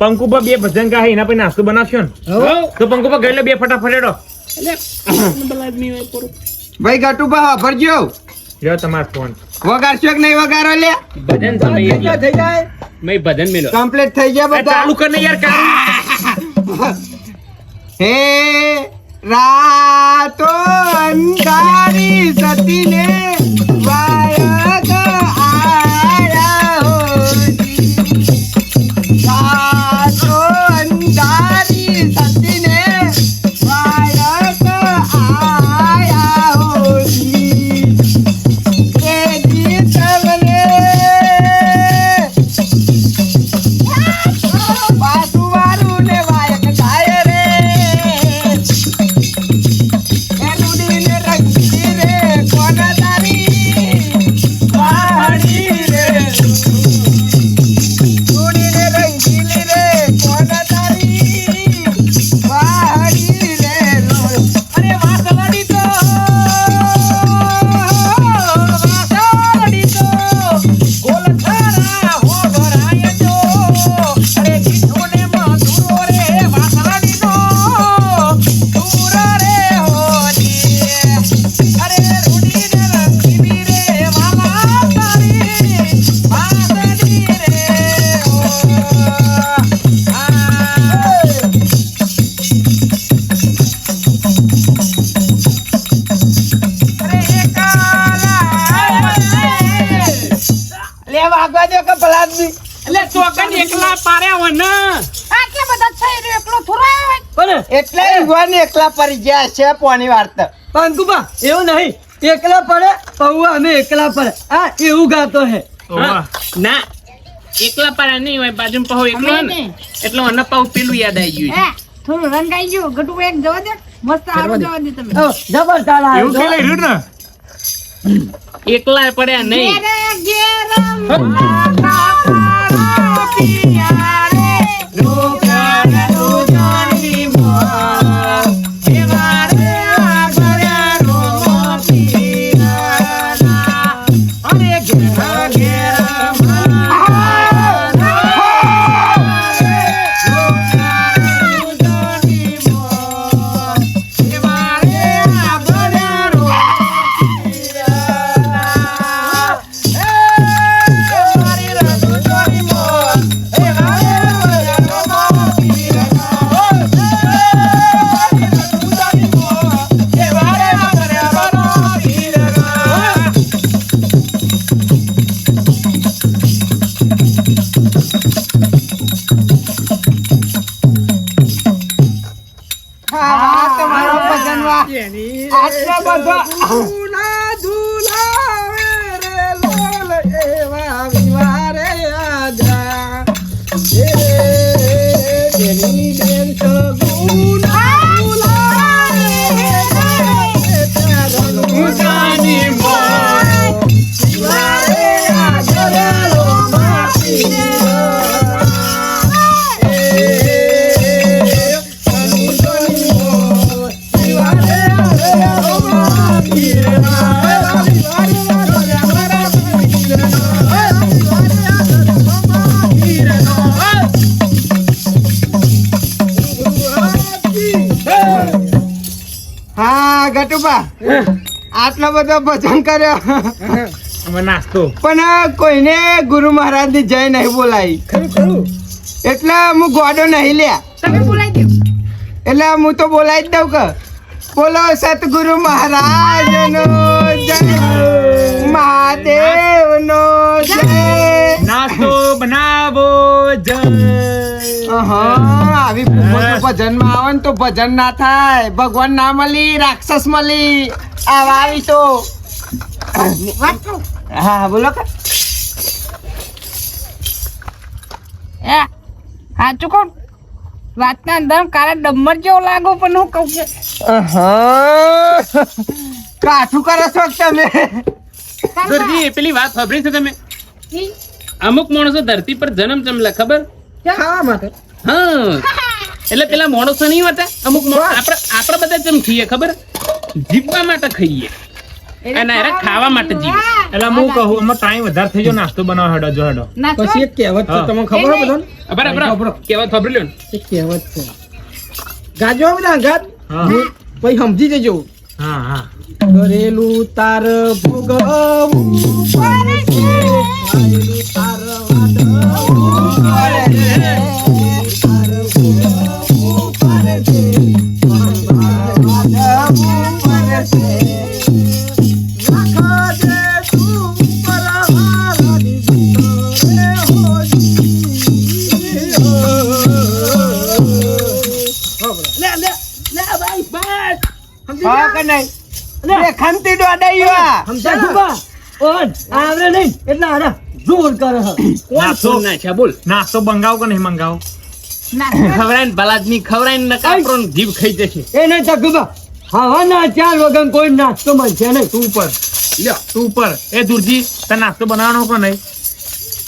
પંકુ પર બે ભજન ગાય એના પછી નાસ્તો બનાવશો ને તો પંકુ પર ગયેલો બે ફટાફટ હેડો ભાઈ ગટુભા વાપરજો લ્યો તમારો ફોન વગાડશો કે નહીં વગાડો લે ભજન તો નહીં એટલે. થઈ જાય મેં ભજન મેલો કમ્પ્લીટ થઈ ગયા એ બધા ચાલુ કર ને યાર કામ હે રાતો અંધારી સતી ને વાયગ આયા હોજી. રાતો અંધારી સતી ને વાયગ આયા હોજી. એટલે ચોકન એકલા પાર્યા હોય ને આટલા બધા છે એ એકલો થોડો આવ્યો હોય. પણ એટલે યુવાન એકલા પડી ગયા છે પોની વાર્તા. પાંકુબા એવું નહીં એકલા પડે પૌવા અમે એકલા પડે આ એવું ગાતો હે હા. ના એકલા પાર્યા નહીં હોય બાજુ પાહો એકલો હોય ને નહીં. એટલે મને પાહો પેલું યાદ આવી ગયું હે થોડું રંગ આવી ગયું ગટુ એક જવા દે મસ્ત આરું જવા દે તમે જબર ચાલા એવું ખેલાઈ રહ્યું ને એકલા પડ્યા નહીં ઘેરે ઘેર માતા પિયા રે હા તમારો ભજન વાહ. આટલા બધા હા ગટુબા આટલો બધો ભજન કર્યો અમે નાસ્તો પણ કોઈને ગુરુ મહારાજ ની જય નહીં બોલાવી એટલે હું ગોડો નહીં લ્યા તમે બોલાવી દો એટલે હું તો બોલાવી જ દઉં કે બોલો સતગુરુ મહારાજ નો જય મહાદેવ નો જય. નાસ્તો બનાવો જય આવી ભજન માં આવે ને તો ભજન ના થાય. ભગવાન ના મળી રાક્ષસ મળી આવા આવી તો વાત કહું હા બોલો કે એ સાચું કહું વાતના અંદર કાળા ડમર જેવો લાગો પણ હું કહું કે કાઠું કરો છો તમે. દરજી પેલી વાત સાંભળી છે તમે ઈ, અમુક માણસો ધરતી પર જન્મ ચમલા ખબર ખાવા માટે હા એટલે પેલા માણસો નહીં હોતા અમુક માણસો આપણે બધા જેમ ખાઈએ ખબર જીવવા માટે ખાઈએ અને અરે ખાવા માટે જીવે એટલે હું કહું અમારો ટાઈમ વધારે થઈ ગયો નાસ્તો બનાવો હેડો જો હેડો નાસ્તો? પછી એક કહેવત છે હા. તમને ખબર હોય બધાને? બરાબર કેવા સાંભળી લ્યો ને એક કહેવત છે ગાજો બધા ગાજ હા પછી સમજી જજો હા હા કરેલું તાર ભોગવવું પડે છે. કરેલું તાર વાટવું પડે છે. તાર ભોગવવું પડે છે. વાટવું પડે છે. રાખા દે તું પરવારાની ભીતરે હા કે નહીં લે ખમતી દોડાઈ આ સમજા ખુબા ઓન આવરે નહીં એટલે આરા જોર કરે હે નાસ્તો ના છે બોલ નાસ્તો મંગાવો કે નહીં મંગાવો નાસ્તો? ખવરાય ને ભલાદમી ખવરાય ને નકાપરો ને જીવ ખાઈ જશે એ નહીં તકુબા હવાના 4 વગર કોઈ નાસ્તો મળશે નહીં તું ઉપર લ્યો તું ઉપર એ દુરજી તને નાસ્તો બનાવવાનો કે નહીં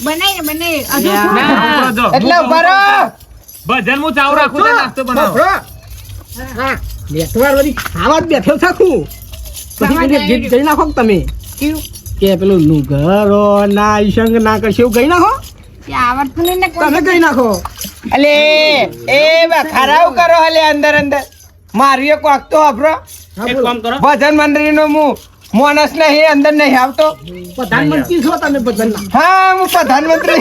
બનાવીને બનાવી હજુ યા. થોડું ના. ઉપર જો. એટલે બરો ભજન હું ચાવ રાખું તો નાસ્તો બનાવો બેઠવાર વળી ખાવા જ બેઠો થાકું પછી પેલી ગીત ગઈ નાખો કે તમે કેવું? કે પેલું નુગરો ના ઈશંગ ના કરશે એવું ગઈ નાખો કે આવડતું નહીં ને કોઈ. તમે ગઈ નાખો અલે એ ખરાવ કરો હલે અંદર અંદર મારી એક વાગતો વાપરો એક કામ કરો ભજન મંડળી નો હું માણસ નહીં અંદર નહીં આવતો પ્રધાનમંત્રી છો તમે બધાના હા હું પ્રધાનમંત્રી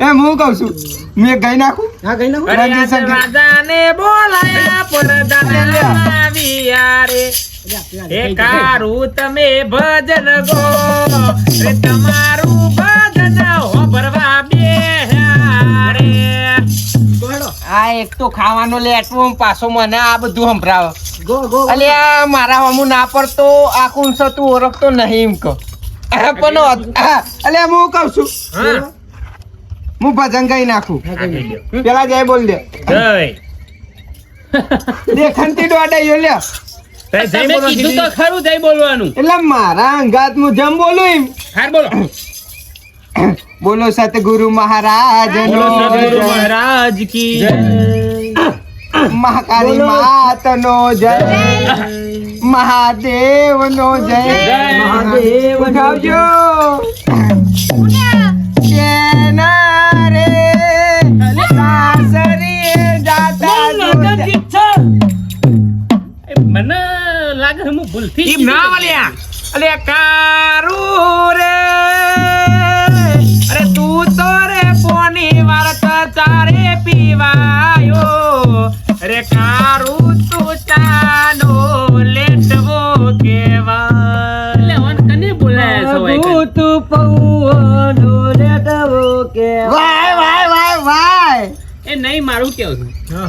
એમ હું કઉ છું મેં ગઈ નાખું હા ગઈ નાખો રણજીત સંગીત. રાજાને બોલાયા પરદાને આવ્યા રે એ કારું તમે ભજન ગો રે તમારું ભજન હોભ આ એક તો ખાવાનો લેટવું પાછો મને આ બધું સંભળાવો. ગો ગો અલ્યા મારા હમું ના પડતો આ કોણ છે તું ઓળખતો નહીં એમ કહો. પણ અલ્યા હું કહું છું હું ભજન ગાઈ નાખું પેલા જય બોલ દે દેખનથી દોડાયો લ્યો. તમે કીધું તો ખરું જઈ બોલવાનું. એટલે મારા અંગાત હું જેમ બોલું એમ હાર બોલો. બોલો સતગુરુ મહારાજ બોલો સદગુરુ મહારાજ કી મહાકાળી માત નો જય મહાદેવ નો જય મહાદેવ ઉઠાવજો કેના રે સાસરીએ જાતા જોતા. મને લાગે હું ભૂલથી ઈમ ના વાલ્યા અલે કારું રે અરે તું તો રે પોની વારત તારે પીવાયો અરે કારું તું ચાનો લેટવો કેવા એટલે ઓન કને બોલાયા છો ભાઈ? ભૂત પૌવાનો લેટવો કે વાય વાય વાય વાય. એ નહીં મારું કેવું છે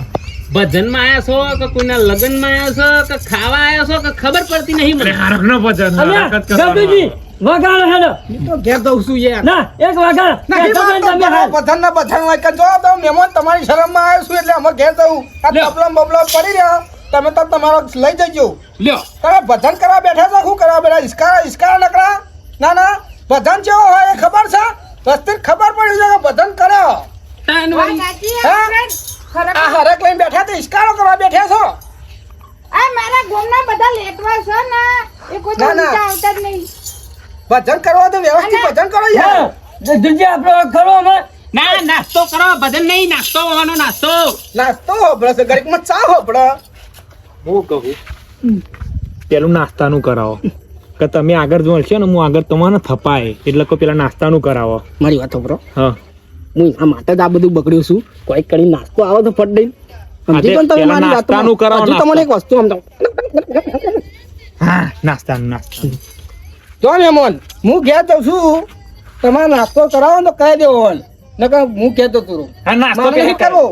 ભજનમાં આયા છો કે કોઈના લગ્નમાં આયા છો કે ખાવા આયા છો કે ખબર પડતી નહીં મને. હરખનો ભજન અલ્યા ગંભીરજી વગાડો હેડો તો ઘેર દઉં છું યાર ના એક વગાડો નહીં તમે તમે હાલ. બધાને ના બધાને હોય કે જો તો મહેમાન તમારી શરમમાં આવ્યો છું એટલે અમારે ઘેર જવું આ લ્યો. તબલા બબલા પડી રહ્યા તમે તો તમારો લઈ જજો. લ્યો તમે ભજન કરવા બેઠા છો શું કરવા બેઠા ઈસ્કારા નકરા ના ના ભજન કેવો હોય એ ખબર છે રસ્તે ખબર પડી છે કે ભજન કરે તાન વાત વળી. સાચી છે, હા? friend. ખરેખર. આ હરક લઈને બેઠા તો ઈસ્કારો કરવા બેઠા છો. આ મારા ગામના બધા લેટવા છે ને એ કોઈ ના, ના. ઊંચા આવતા જ નહીં. ભજન કરવા તો વ્યવસ્થિત અને- ભજન કરો યાર. દુજી આપણો ખરો અમે ના નાસ્તો કરો ભજન નહીં નાસ્તો હોવાનો નાસ્તો. નાસ્તો હોભળે છે ઘડીકમાં ચા હોભળે. હું કહું પેલું નાસ્તાનું કરાવો કે તમે આગળ જોડશો ને હું આગળ તમારે થપાય એટલે કે પેલા નાસ્તાનું કરાવો. મારી વાત સાંભળો હા હું આ માટે જ આ બધું બગડ્યું છું કોઈ કરી નાસ્તો આવે તો ફટ દઈ સમજી હા, પણ તમે પેલા મારી નાસ્તાનું વાતમાં. કરાવો, હજુ તમને એક વસ્તુ સમજાવું હા નાસ્તાનું જો મહેમાન હું ઘેર જઉં છું તમારે નાસ્તો કરાવો ને તો કહી દેવો નકર હું કહેતો તું હા નાસ્તો મારે નહીં પેલા કરવો.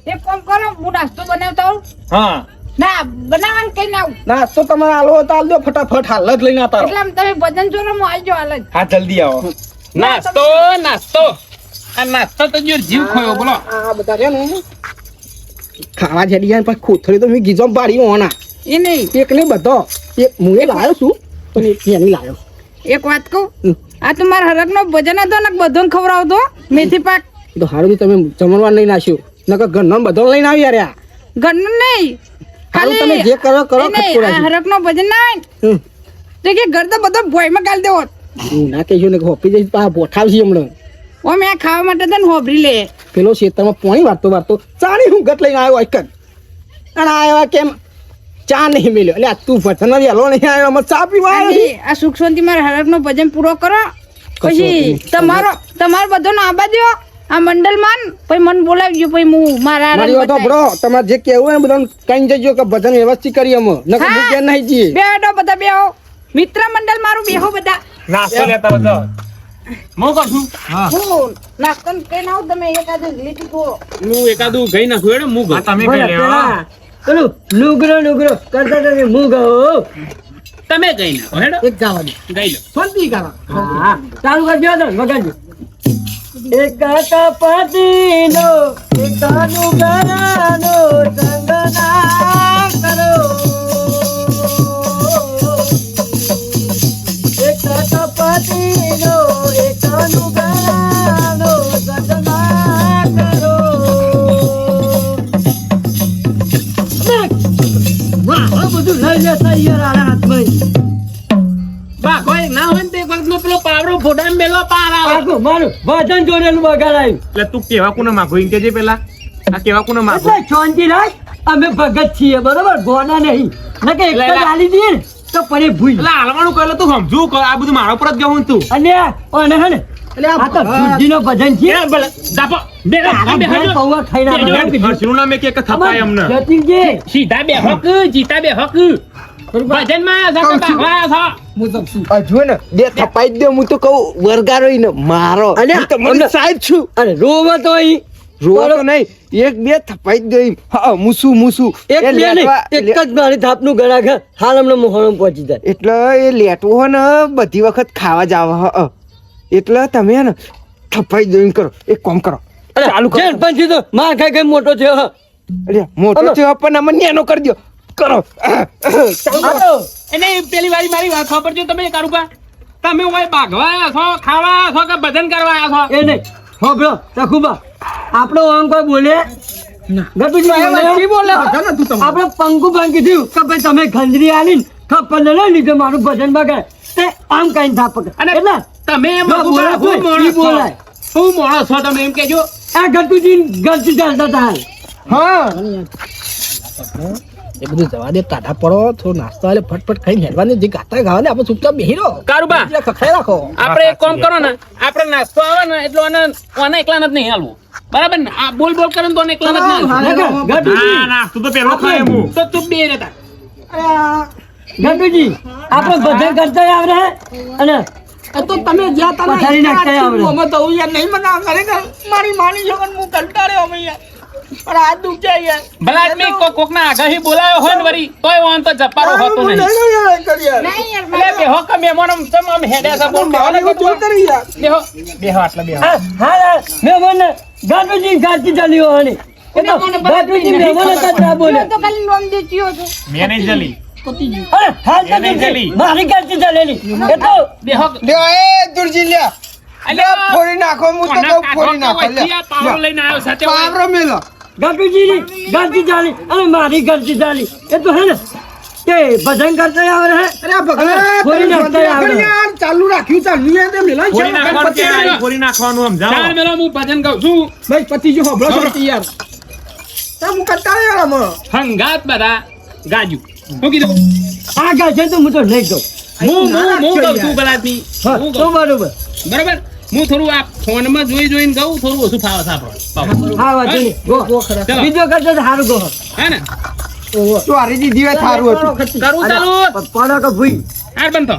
એક કામ કરો હું નાસ્તો બનાવતા હોઉં. હા ના બનાવવાનું કઈ ના આવું. નાસ્તો તમારે આલો હોય તો આલ દો ફટાફટ હાલ જ લઈને આવતા રહો. એટલે આમ તમે ભજન જોડો હું આવી જાઉં હાલ જ. હા જલ્દી આવો. નાસ્તો નાસ્તો આ નાસ્તો તો જો જીવ ખોયો બોલો. આ બધા છે ને ખાવા જડી જાય પછી કોથળી તો મેં ગીઝો પાડી હોના એ નહીં એક નહીં બધો એક હું એ લાવ્યો છું પણ એક એની લાવ્યો એક વાત કહું આ તો મારા હરકનો ભજન હતો ને બધોને ખવડાવતો મેથી પાક એ તો હારું તમે જમણવાર લઈને નાખ્યું નકર ઘરનો બધો લઈને આવી યાર ઘરનું નહીં હારું તમે જે કરો કરો એ નહીં, ખટકો આ રાખજો. હરકનો ભજન ના હોય ને હમ. તો કે ઘર તો બધો ભોયમાં ગાલી દેવો હું ના કહેજો ને કે હોપી જઈશ પા બોઠાવશે હમણાં ઓ મેં આ ખાવા માટે તને હોભરી લે પેલો ખેતરમાં પાણી વારતો ચાણી હું ગટ લઈને આવ્યો એક જ અને આવ્યા કેમ ચા નહીં મેલ્યો એટલે આ તું ભજન વહેલો નહીં આવ્યો અમે ચા પીવા આવ્યો છે. આ સુખ શાંતિ મારા હરકનો ભજન પૂરો કરો પછી તમારો બધો ના આબા દ્યો આ મંડળમાં ને પછી મને બોલાવજો પછી હું મારા હારાને મારી વાત બતાવીશ. સાંભળો તમારે જે કેવું હોય ને બધાને કઈ જજો કે ભજન વ્યવસ્થિત કરીએ અમે નકર હા. હું ઘેર નહીં જઈએ બેહો બધા બેહો મિત્ર મંડળ મારું બેહો બધા નાસ્તો લેતા બધો હું કહું છું હું નાસ્તો કઈ ના આવું તમે એકાદ લીટી ખોળો હું એકાદું ગઈ નાખું હેડો હું ગઉં. તમે કઈ લેવા પેલા પેલું લુગરો કરતા તમે હું ગયો તમે ગઈ નાખો હેડો એક જવા દે ગઈ લો. શાંતિ કરો હા ચાલુ કરજો તો વગાડજો એક કપટીનો એક અનુગરાનો સંગ ના કરો એક કપટીનો એક અનુગરાનો સંગ ના કરો વાહ આ બધું લઈ લેતા યાર આ હાથમાં બા કોઈ ના હોય ને તે વખતનો પેલો પાવડો ફોડામાં મેલો પાર આવે. આખું મારું વજન જોડેલું બગાડાયું એટલે તું કેવા કોને માગો એમ કેજે પેલા આ કેવા કોને માગો એટલે શાંતિ રાખ અમે ભગત છીએ બરોબર ગોના નહીં નકે એક જ આલી દઈએ ને તો પડે ભૂઈ એટલે હાલવાનું કહે તું સમજુ કર આ બધું મારા પર જ ગયું તું અને ઓને હે ને આ તો બુદ્ધિનો ભજન છે એ ભલે દાપો બે આ ભાઈ પૌવા ખાઈને આપણે હર્ષનું નામ એક થપાય અમને જતીનજી સીધા બે હક જીતા બે હક ભજનમાં કહું છું. હું તો શું હજુ ને બે થપાઈ જ દે હું તો કહું વરગારો ઈને મારો અલ્યા, હું તમારી અમને- સાઈડ છું. અરે રોવો તો અહીં રોવા તો નહીં, એક બે થપાઈ જ દઈ. હા, મૂસું. એક એ બે નહીં, લેટવા- એક જ મારી થાપનું ગળાક હે. હાલ હમણાં મોહરમ પહોંચી જાય. એટલે એ લેટવું હોય ને બધી વખત ખાવા જાવ એટલે તમે હે ને થપાઈ દઈને કરો. એક કામ કરો, અરે, ચાલુ કરો. જેન પંછી તો માર ખાઈ ખાઈ મોટો થયો હે. અરે મોટો હલો. થયો પણ અમને નેનો કરી દો. કરો. આ તો એને પેલી વાળી મારી વાત ખબર છે તમે કારુબા તમે ઓય ભાગવા આયા છો ખાવા આયા છો કે ભજન કરવા આયા છો એ નહીં હોભળો તખુબા આપણો આમ કોઈ બોલે ગટુજી બોલે આપણે પંકુ ભાંગી થયું કે ભાઈ તમે ખંજરી આલી ખપ્પર લઈ લીધે મારું ભજન બગાડે તે આમ કઈ થાપ પકડે અને એટલે તમે એમ જો બોલે હું ઈ માણસ છો બોલાય. હું માણસ છો તમે એમ કેજો આ ગટુજી ગલતી ચાલતા હતા હાલ. હા, એ બધું જવા દે, ટાઢા પડો, થોડો નાસ્તો આલે, ફટફટ ખાઈને હેડવાની, જે ગાતા ગાવાને આપણે ચૂપચાપ બેહી રહો. કારુબા જે ખખાઈ રાખો. આપણે એક કામ કરો ને આપણે નાસ્તો આવે ને એટલે આને એકલા નથી નહીં હાલવું બરાબર ને આ બોલ બોલ કરે ને તો આને એકલા નથી નહીં હાલવું. ગટુજી નાસ્તો તો પેલો ખાય હું તો તું બે રહેતા ગટુજી આપણે ભજન કરતા આવડે અને આ તો તમે જ્યાં તમે પથારી નાખતા આવડે. અમે તો યાર નહીં મના ખરેખર મારી માની છો કે હું કંટાળ્યો અમે યાર પણ આ દુખે યાર ભલા આદમી કોકના આગાહી બોલાયો હોય ને વરી તોય વાન તો જપારો હોતો નહીં નહીં યાર એટલે બેહો કે મહેમાનો તમે આમ હેડ્યા છો બોલ બેહો ને બેહો બેહો આટલા બેહો હા હા મહેમાન ગટુજી ગાતી ચાલ્યો હણી એ તો ગટુજી મહેમાન હતા ના બોલે તો ખાલી નોમ દેચ્યો છે મેં નહીં જલી અરે હાલ તો નહીં ચાલી. મારી ગાતી ચાલેલી એ તો બેહો લ્યો એ દુરજી લ્યો. લ્યો, ફોડી નાખો, હું તો કહું ફોડી નાખો. લ્યો. પાવરો લઈને આવ્યો સાથે પાવરો મેલો. ગટુજીની ગાતી ચાલી અને મારી ગાતી ચાલી એ તો હે ને કે ભજન કરતા આવડે હે અરે આ ભગવાન ફોડી નાખતા આવડે યાર ચાલુ રાખ્યું ચાલુ યાર તે મિલાય છે ફોડી નાખવાનું સમજાવો મેલો હું ભજન ગાઉં છું ભાઈ પતિ જો હોબળો છો યાર તા હું કંટાળ્યો યાર અમે હંગાત બધા ગાજુ હું કીધું આ ગાજે તો હું તો નહીં કહું હું કહું છું ભલાથી હા હું તો કહું બરોબર બરાબર હું થોડું આ ફોનમાં જોઈને ગાઉં થોડું ઓછું ફાવે સાંભળો હા વાંધો નહીં ગો ચલો. બીજો કરતો તો સારું ગો હે ને ચોરી દીધી હોય સારું હતું. કરું ચાલુ પડો કે ભૂઈ હાર બનતો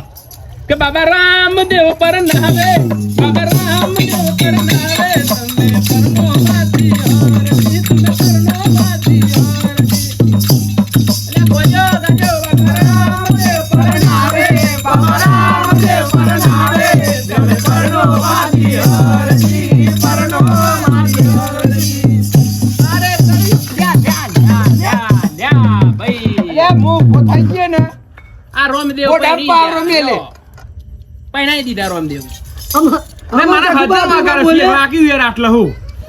કે બાબા રામદેવ પર નાવે બાબા રામદેવ પર નાવે તમે પરનો વાતી હરજી તમે પરનો વાતી હરજી લે બોજો ગજો બાબા રામદેવ પર નાવે બાબા રામદેવ પર નાવે તમે પરનો વાતી હરજી પરનો વાતી હરજી અરે લ્યા ભાઈ લ્યો, હું ઊભો થઈ ગયો ને આ રામદેવ મોઢા પૈણી પાવરો ગયા. મેલે. પૈણાઈ દીધા રામદેવ મારા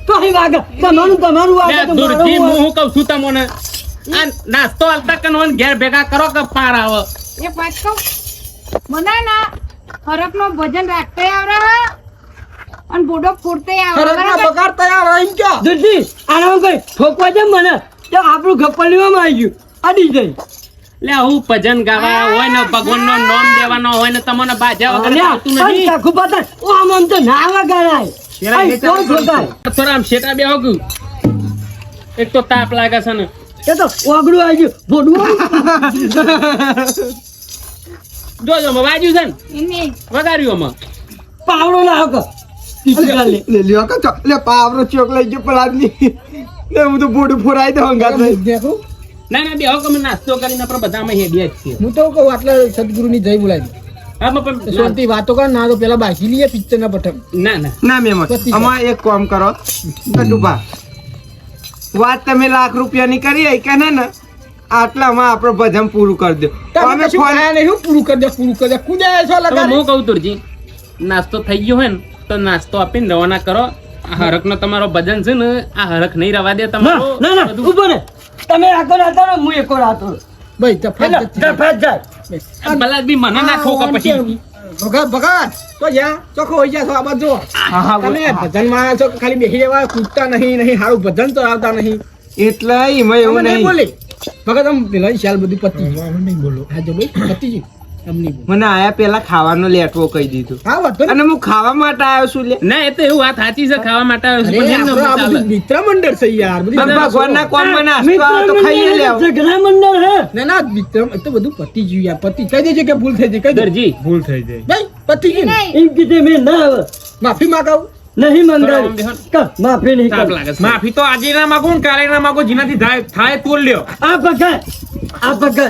તો અહીં વાગે તમારું વાગે તો મારું દૂરથી વાગે. હું કહું છું તમને આ નાસ્તો હાલતા કનોન ઘેર ભેગા કરો કે પાર આવે એ પાછો મને ના ખરકનો ભજન રાખતે આવડે હે અને બોડો ફૂટતે આવડે ખરેખર બરાબર? બગાડ તૈયાર રહી ગયો દૂરથી આરામ કઈ ઠોકવા દે મને તો આપણું ગપ્પલીમાં આવી ગયું અડી જઈ લે હું ભજન ગાવા હોય ને ભગવાન નો નામ દેવાનો હોય ને તમને બાજા વગર આવતું નથી આમ તો ના વગાડાય અહીં તો ઠોકાય. થોડા આમ શેટા બે હોગું એક તો તાપ લાગે છે ને એ તો ઓગળું આવી ગયું ભોડવું જોજો માં વાજ્યું છે ને એને વગાડ્યું આમાં પાવડો લાવો કે લે લ્યો કે ચો- લે પાવરો ચોક લઈ ગયો પેલા આદમી. લે હું તો બોડું ફોરાઈ દઉં હંગાત લઈ. દેખો ના ના બે હોક અમે નાસ્તો કરીને આપણે બધા અમે હેડ્યા જ છીએ હું તો કહું આટલા સદગુરુની જય બોલાવી આમાં પણ શાંતિ વાતો કર ના તો પેલા બાકી લઈએ પિક્ચર ના પઠમ ના ના ના મહેમાન આમાં એક કામ કરો ગટુભા, વાત તમે લાખ રૂપિયાની કરી હોય કે ને આટલામાં આપણું ભજન પૂરું કરી દો. તમે અમે કશું ફોન ખાયા નહીં હું પૂરું કરી દે કુદાય છો હવે લગાડી હું કહું તુરજી નાસ્તો થઈ ગયો હોય ને તો નાસ્તો આપીને રવાના કરો આ હરખનો તમારો ભજન છે ને આ હરખ નહીં રવા દે તમારો ના ના બધું. ઉભો રે તમે આખો રાતો ને હું એકો રાતો ભાઈ તફાત એટલે ફેટ જાય આ બલાદ બી મને ના ઠોકો પછી ભગત તો જા ચોખ્ખો હોય જા તો આ બાજુ હા, હા, તમે ભજન માં છો કે ખાલી બેસી રહેવા કૂદતા નહીં સારું ભજન તો આવતા નહીં એટલે એમાં એવું અમે નહીં નહીં. બોલી ભગત આમ પેલા શાલ બધું પતી ગયું નહીં બોલો હા જો ભાઈ પતી ગયું એમ નહીં બોલો મને આયા પેલા ખાવાનો લેટવો કહી દીધું હા વાંધો નહીં. અને હું ખાવા માટે આવ્યો છું લે. ના એ તો એવું વાત સાચી છે ખાવા માટે આવ્યો છું, અરે પણ એમને આપણો આ ચાલે. બધું મિત્ર મંડળ છે યાર બધી પણ બધા ભગવાનના છોકરો. કોમમાં નાસ્તો આવે તો ખાઈ લેવો. ઝઘડા મંડળ હે ના ના મિત્ર એ તો બધું પતી ગયું યાર પતી કહી દેજે કે ભૂલ થઈ જાય કહી દે દરજી ભાઈ પતી ગયું ને? નહીં એમ કીધે મેં ના આવે માફી માંગાવું નહીં થોડા આમ મંગાવી બેહો. માફી નહીં તાપ કર લાગે છે. માફી તો આજે ના માગું ને કાલે ના માગું જેનાથી થાય તું લ્યો આ ભગત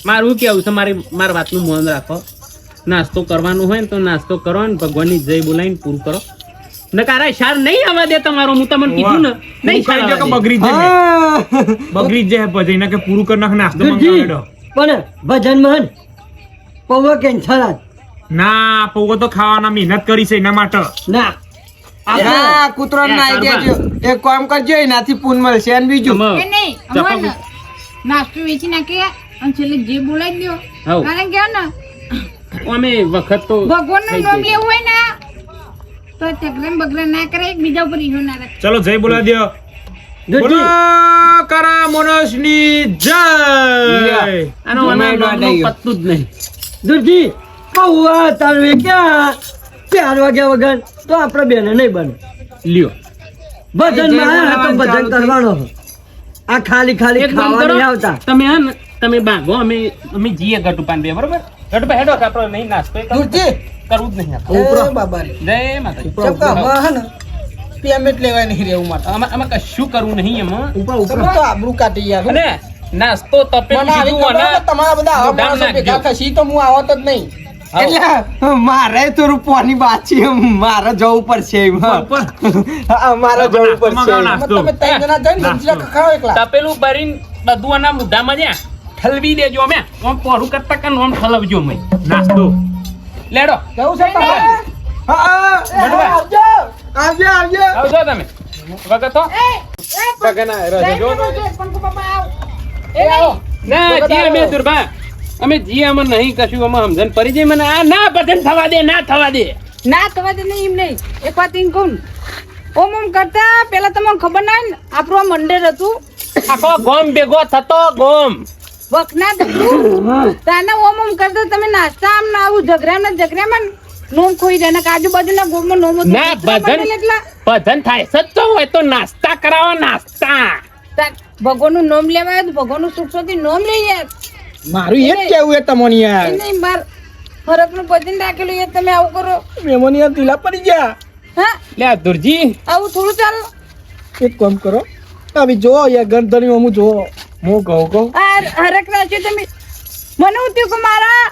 મારું કેવું છે મારી વાતનું મૌન રાખો નાસ્તો કરવાનું હોય ને તો નાસ્તો કરો ને ભગવાનની જય બોલાવીને પૂરું કરો નકારા શાર નહીં આવવા દે તમારો હું તમને કીધું ને નહીં શાર ખાઈ આવવા દે. બગડી જાય બગડી જ જાય પછી એને કે પૂરું કરી નાખ નાસ્તો દુર્જી, મંગાવેલો પણ ભજનમાં પૌવા કેન્સર ના પૌવો તો ખાવાના મહેનત કરી છે એના માટે ના ના કૂતરો નાઈ દેજો એક કામ કરજો એનાથી પૂન મળશે અને બીજું આમાં એ નહીં ચપાક- અમારે નાસ્તો વેચી નાખીએ અને છેલ્લે જે બોલાવી દો હઉ. કારણ કે ને અમે વખત તો ભગવાનનું થઈ નામ જાય. લેવું હોય ને તો ચકરામ બગરા ના કરે બીજા ઉપર ઈગો ના રાખે ચલો જય બોલા દો બોલો કરા મોનસની જય આનો જમાઈ નામનું દોડાઈ ગયો. પત્તું જ નહીં દુર્જી પૌવા તારવે ક્યાં 4 વાગ્યા વગર તો આપણે બેને નહીં બને લ્યો ભજનમાં આયા તો ભજન કરવાનો આ ખાલી ખાલી એક કામ ખાવા કરો નહીં આવતા તમે હે ને તમે ભાગો અમે જઈએ ગટુપાન બે બરોબર ગટુપા હેડો કે આપણો નહીં નાસ્તો એ કરવું દૂરજી કરવું જ નહીં આપણે. ઉપરો બાબા જય માતાજી ચપકા હે ને પેમેન્ટ લેવાય નહીં રહેવું માટે આમાં કશું કરવું નહીં એમાં તમે તો આબરૂ કાઢી યાર અને નાસ્તો તપેલું મને આવી દીધું ખબર અને કે તમારા બધા આવા મોઢામાં માણસો ભેગા નાખજો. થશી તો હું આવત જ નહીં આવો. એટલે મારે થોડું પોની બાચી મારે જવું પડશે એમ. હા, મારે જવું નાસ્તો પડશે મંગાવો, એમ. નાસ્તો. તમે ત્રણ જણા જઈને નાસ્તો. સમજી ખાઓ એકલા તપેલું ભરીને બધું આના મુદ્દામાં જ્યાં ઠલવી દેજો અમે આમ પોરું કરતા કે આમ ઠલવજો અમે નાસ્તો લેડો જવું છે તમારે? હા, હા, બટવા. આવજો આવજો આવજો આવજો તમે વગર તો એ વગરના રજો જો પંકુ બાપા આવ એ નહીં ના જી અમે દુર્બા અમે જી અમે નહીં કશું અમે સમજણ પડી જાય મને આ ના ભજન થવા દે ના થવા દે ના થવા દે નહીં એમ નહીં એક વાત એમ કહું ઓમ કરતા પેલા તમને ખબર ના હોય ને આપણું આ મંદિર હતું આખો ગોમ ભેગો થતો ગોમ વખના હતું તાના ઓમ કરતા તમે નાસ્તા આમ ના આવું ઝઘરામાં નોમ ખોઈ જાય ને આજુબાજુના ગોમમાં નોમ હતું. ના મિત્રો ભજન બનેલ એટલા ભજન થાય સચ્ચો હોય તો નાસ્તા કરાવો નાસ્તા ભગવાનનું નામ લેવાય તો ભગવાનનું સુખ શાંતિ નામ લઈએ મારું એ જ કેવું એ તમને એ યાર નહીં માર ફરકનું ભજન રાખેલું એ તમે આવું કરો મેમોની યાર ઢીલા પડી ગયા હા લે આ દુરજી આવું થોડું ચાલ એક કામ કરો હવે જો યાર ગરદની હું જો હું કહું આ હરક રાખ્યો તમે મને હું થયું કે મારા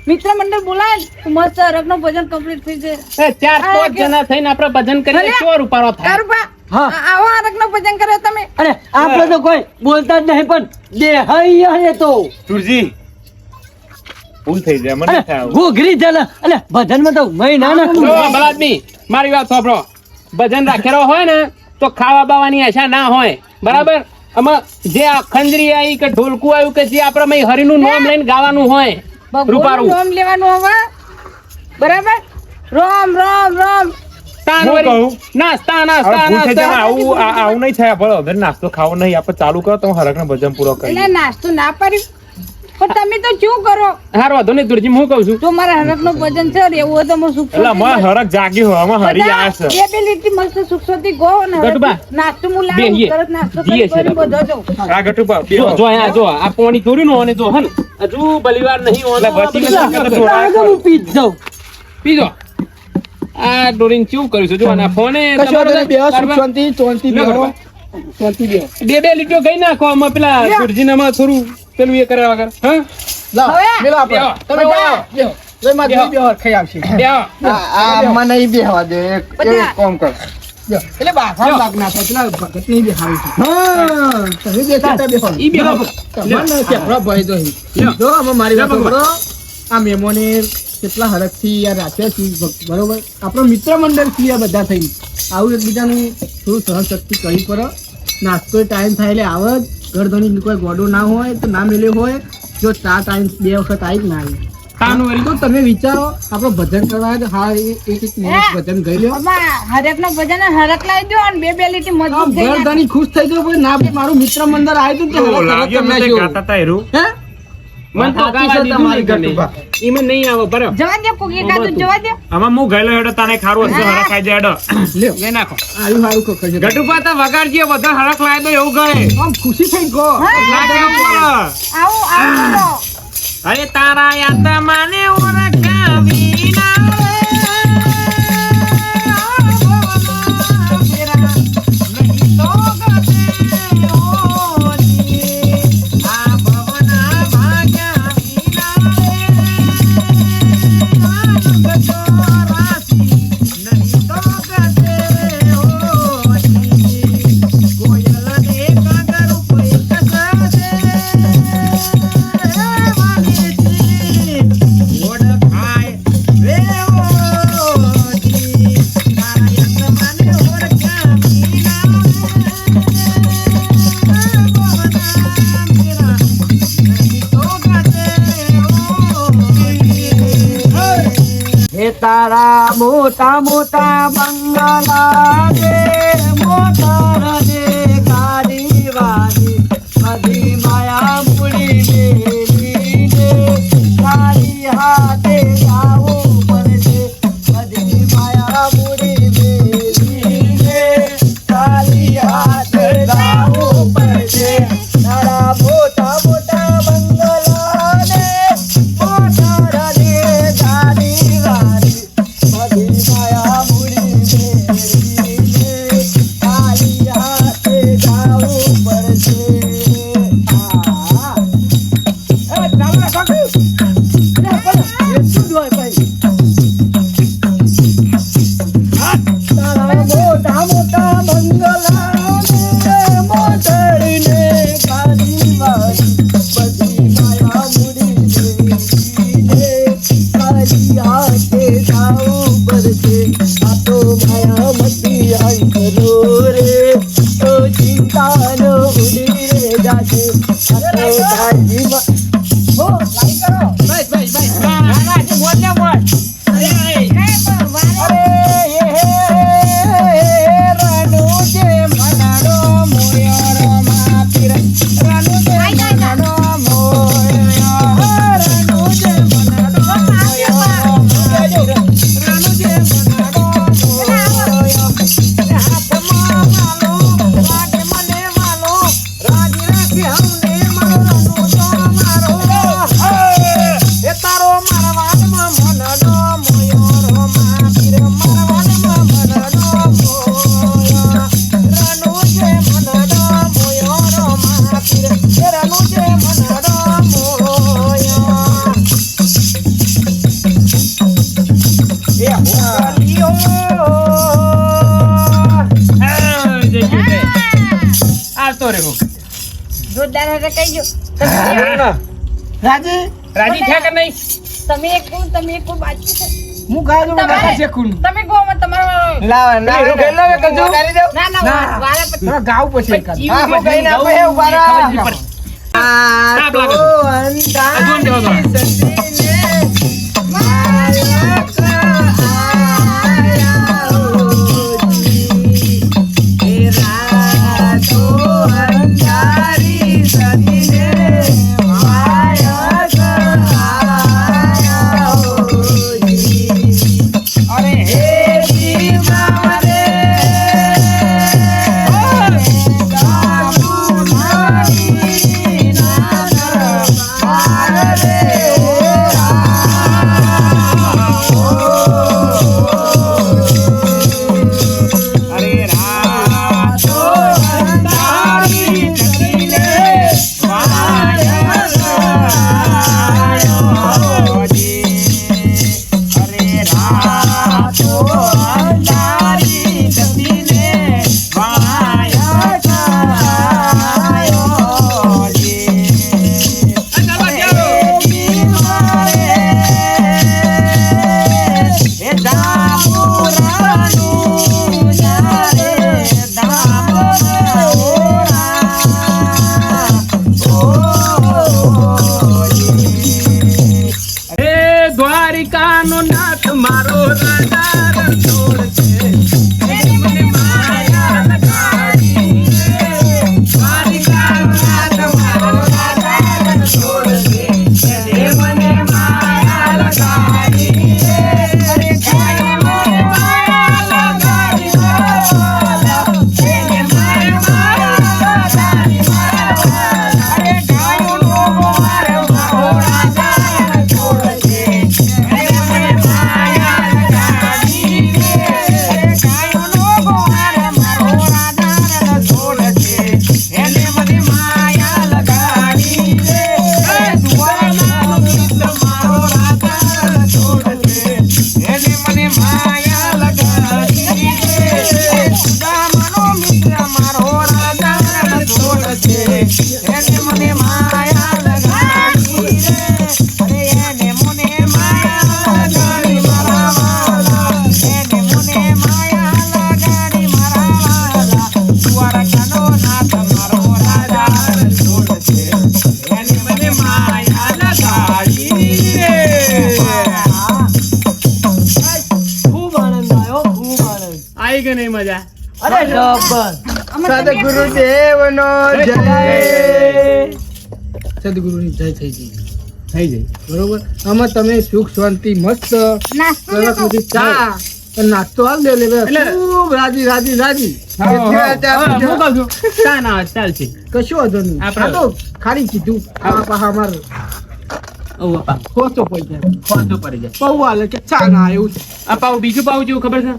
મિત્ર મંડળ બોલાય તો મસ્ત હરકનું ભજન કમ્પ્લીટ થઈ જાય એ 4-5 જણા થઈને આપણે ભજન કરીએ ભલે. ચોર ઉપાડો થાય કારુબા હા. આવો હરકનું ભજન કરો તમે અરે આપણે તો કોઈ બોલતા જ નહીં પણ દેહાઈ તો સુરજી ભૂલ થઈ જાય મને અરે થાય ઘોઘરી ચાલે અરે ભજનમાં તો મહિના ના જો ભલા આદમી મારી વાત સાંભળો ભજન રાખેલો હોય ને તો ખાવા બાવાની આશા ના હોય બરાબર આમાં જે આ ખંજરી આવી કે ઢોલકું આવ્યું કે જે આપણે હરિનું નામ લઈને ગાવાનું હોય ભગવાનનું રૂપારું નામ લેવાનું હવે બરાબર રામ રામ રામ તાન હું વળી કહું? નાસ્તા હવે નાસ્તા ભૂલ થઈ જાય નાસ્તા આવું નહીં થાય ભલો હવે નાસ્તો ખાવો નહીં આપણે ચાલુ કરો તો હરકનો ભજન પૂરો એટલે કરીએ નાસ્તો ના પાડ્યું પણ તમે તો શું કરો હારો વાંધો નહીં દુરજી હું કહું છું જો મારા હરકનું ભજન છે એવું હોય તો હું સુખ એટલે અમાર હરક જાગી હોય અમાર હરી બધા આયા છે બે લીટી મસ્ત સુખ શાંતિ ગો ને ગટબા. નાસ્તો હું લાવું બેહીએ. તરત નાસ્તો જીએ કરી છે બધો જો આ ગટુ પર જો જો અહીંયા જો આ પાણી ચોર્યું ને અને જો હન હજુ બલીવાર નહીં એટલે હોતો બચી બધા ગયા. આગળ હું પી જ જાઉં પીજો આ ડોરીન કેવું કર્યું છે જો આના ફોને કશો તમારો નહીં, બેહો, સુખ કારભાર- શાંતિ શાંતિ લ્યો, બેહો કારભાર. શાંતિ બેહો બે લીટીઓ ગઈ નાખો આમાં પેલા સુરજીનામાં થોડું પેલું એ કર્યા વગર હા લાવો હવે મેલો આપણે બેહો. તમે બધા. બેહો બેહો લઈ માં બેહો. બેહો ખાઈ આવશે બેહો. આ મને ઈ બેહવા દે એક બધા. કામ કર બેહો. એટલે બાફા બેહો. બાગ ના થાય પેલા ભગત નહીં બેહારું છે હા તમે બેસાતા બેહો ઈ બેહો. તમારે કેવડો ભય તો હી. લ્યો. જો આમાં મારી વાત લ્યો, સાંભળો. આ મેમોને કેટલા હરખથી યાર રાખ્યા છે બરોબર આપણો મિત્ર મંડળ છીએ આ બધા થઈને આવું એકબીજાનું થોડું સહનશક્તિ કરી પડો નાસ્તો ટાઈમ થાય એટલે આવે જ ઘરધણી કોઈ ગોડો ના હોય તો ના મેલ્યો હોય જો ચા ટાઈમ 2 વખત આવી જ ના આવી તાનું વળી. તો તમે વિચારો આપણો ભજન કરવા હોય તો હા એક મિનિટ ભજન ગઈ લ્યો હરકનું ભજન હરક લાવી દો અને બે લીટી મજબૂત થઈ જાય ઘરધણી ખુશ થઈ ગયો પણ ના ભાઈ મારું મિત્ર મંડળ આવ્યું હતું તો તો હરખ લાગ્યો તમે મને શું? ગાતા તા હેરું. હે મન તો સાચી ગાવા છે દીધું તમારી નહીં ગટુભા. ગમે. ઈમાં નહીં આવો બરાબર જવા દે કોક એકાદું જવા દે આમાં હું ગયેલો હેડો તને ખારું હશે હરક ખાઈ જાય હેડો લ્યો લઈ નાખો આવ્યું સારું કહો ખરી. ગટુપા તો વગાડજે બધા હરક લાવી દો એવું ગયે આમ ખુશી થઈ ગયો આવું આવું કરો. અરે તારા યાદ માને ઓળખાવી ના રે. તારા મોટા મોટા બંગલા રે મોટર રે ગાડી વાળી બધી માયા મૂડી મેલી રે તારી હાથે આવું પડશે બધી માયા મૂડી મેલી રે તારી હાથે આવું પડશે તારા મોટા મોટા બંગલા રે મોટર રે ગાડી વાળી બધી માયા મૂડી મેલી રે તારી હાથે આવું પડશે મોટા મોટા બંગલા મોટરીને ગાડી વાળી બધી માયા મૂડી તારી હાથે જાવું પડશે આ તો માયા મતી આઈ કરો રે તો ચિંતા ન ઉડી રે જાશે આ તો ભાઈમાં હો લાઈ કરો બસ બોલ ને બોલ જોરદાર હશે કહીજો રાજી રાજી થયા કે નહીં? તમે એક બાકી છે હું ગાજો તમારે- શેકું તમે કહો મને તમારો લાવ ના પેલું ગયેલો એક હજુ? કરી દઉં ના ના ના. વારે પછી થોડા ગાવ પછી એકાદ. હા હું કઈ ના કહે ઉભા રહો. આ તાપ તો લાગે છે. હજુ આમ દેવા દો. અંધારી સતીને માયા આયા હોજી. એ રાતો અંધારી સતીને માયા આયા હોજી. અરે હે જીવા રે ગામુ મારી નાના પાર રે અરે રાતો અંધારી થઈને માયા હોજી. અરે રાતો અંધારી થઈને માયા હોજી. હે દ્વારિકાનો નાથ મારો રાજા રણછોડ છે. એને મને માયા લગાડી રે. દ્વારિકાનો નાથ મારો રાજા રણછોડ છે. એને મને માયા લગાડી રે. અરે એને મને માયા લગાડી મારા વાલા. એને મને માયા લગાડી મારા વાલા. અરે ગાયોનો મારો મારો રાજા રણછોડ છે. એને મને માયા લગાડી રે. ગાયોનો મારો મારો રાજા રણછોડ છે. એને મને માયા લગાડી રે. સુવાનાનો મિત્ર મારો રાજા રણછોડ છે. એને મને માયા લગાડી રે. સુદામાનો મિત્ર મારો રાજા રણછોડ છે. એને મને માયા લગાડી રે. અરે એને મને માયા લગાડી મારા વાલા. એને મને માયા લગાડી મારા વાલા. દ્વારકાનો નાથ મારો રાજા રણછોડ છે. એને મને માયા લગાડી રે. કે નહીં મજા? અરે જબર. સદગુરુદેવનો જય. સદગુરુની જય થઈ ગઈ થઈ જાય. બરોબર. આમાં તમે સુખ શાંતિ મસ્ત નાસ્તો સરસ લેતો. બધી ચા અને નાસ્તો હાલ દે એટલે ખૂબ રાજી રાજી રાજી હા, હું કહું છું, ચા ના આવે, ચાલશે. કશું વાંધો નહીં. આપણે- આ તો ખાલી કીધું આ પાહા અમાર ઓ બાપા, ખોટો પડી જાય ખોટું પડી જાય. પૌ હાલે કે ચા ના એવું છે. આ પાવ બીજું પાવ જેવું ખબર છે?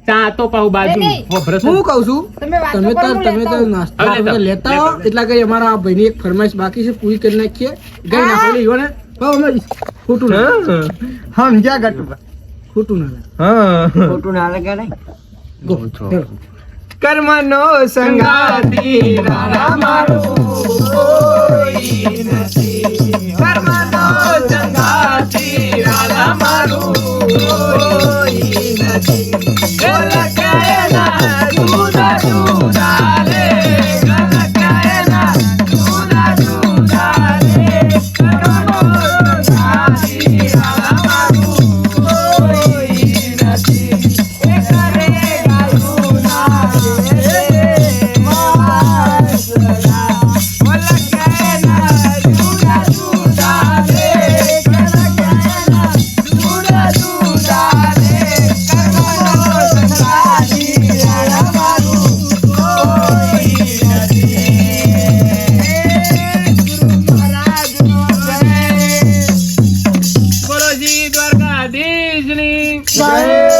ચા તો પાવ બાજુ. નહીં. હું કહું છું તમે વાતો તમે કરો, તો હું તમે લેતા તો આવું. નાસ્તો હવે લેતા આપણે લેતા હો એટલા કઈ અમારા આ ભાઈની એક ફરમાઈશ બાકી છે પૂરી કરી નાખીએ ગઈ નાખો ઈવોને પાવ અમે ખોટું ના સમજ્યા ગટુભા. ખોટું ના હા. ખોટું ના લાગે નહીં. ગો ચલો. કર્મનો સંગાતી રાણા મારું કોઈ નથી. કર્મનો સંગાતી રાણા મારું કોઈ નથી. ગલકાયના જુદા જુદા રે, ગલકાયના જુદા જુદા રે. કર્મનો સંગાતી રાણા મારું કોઈ નથી. એ કરે ગાયું ના બોલો જી દ્વારકાધીશની. જય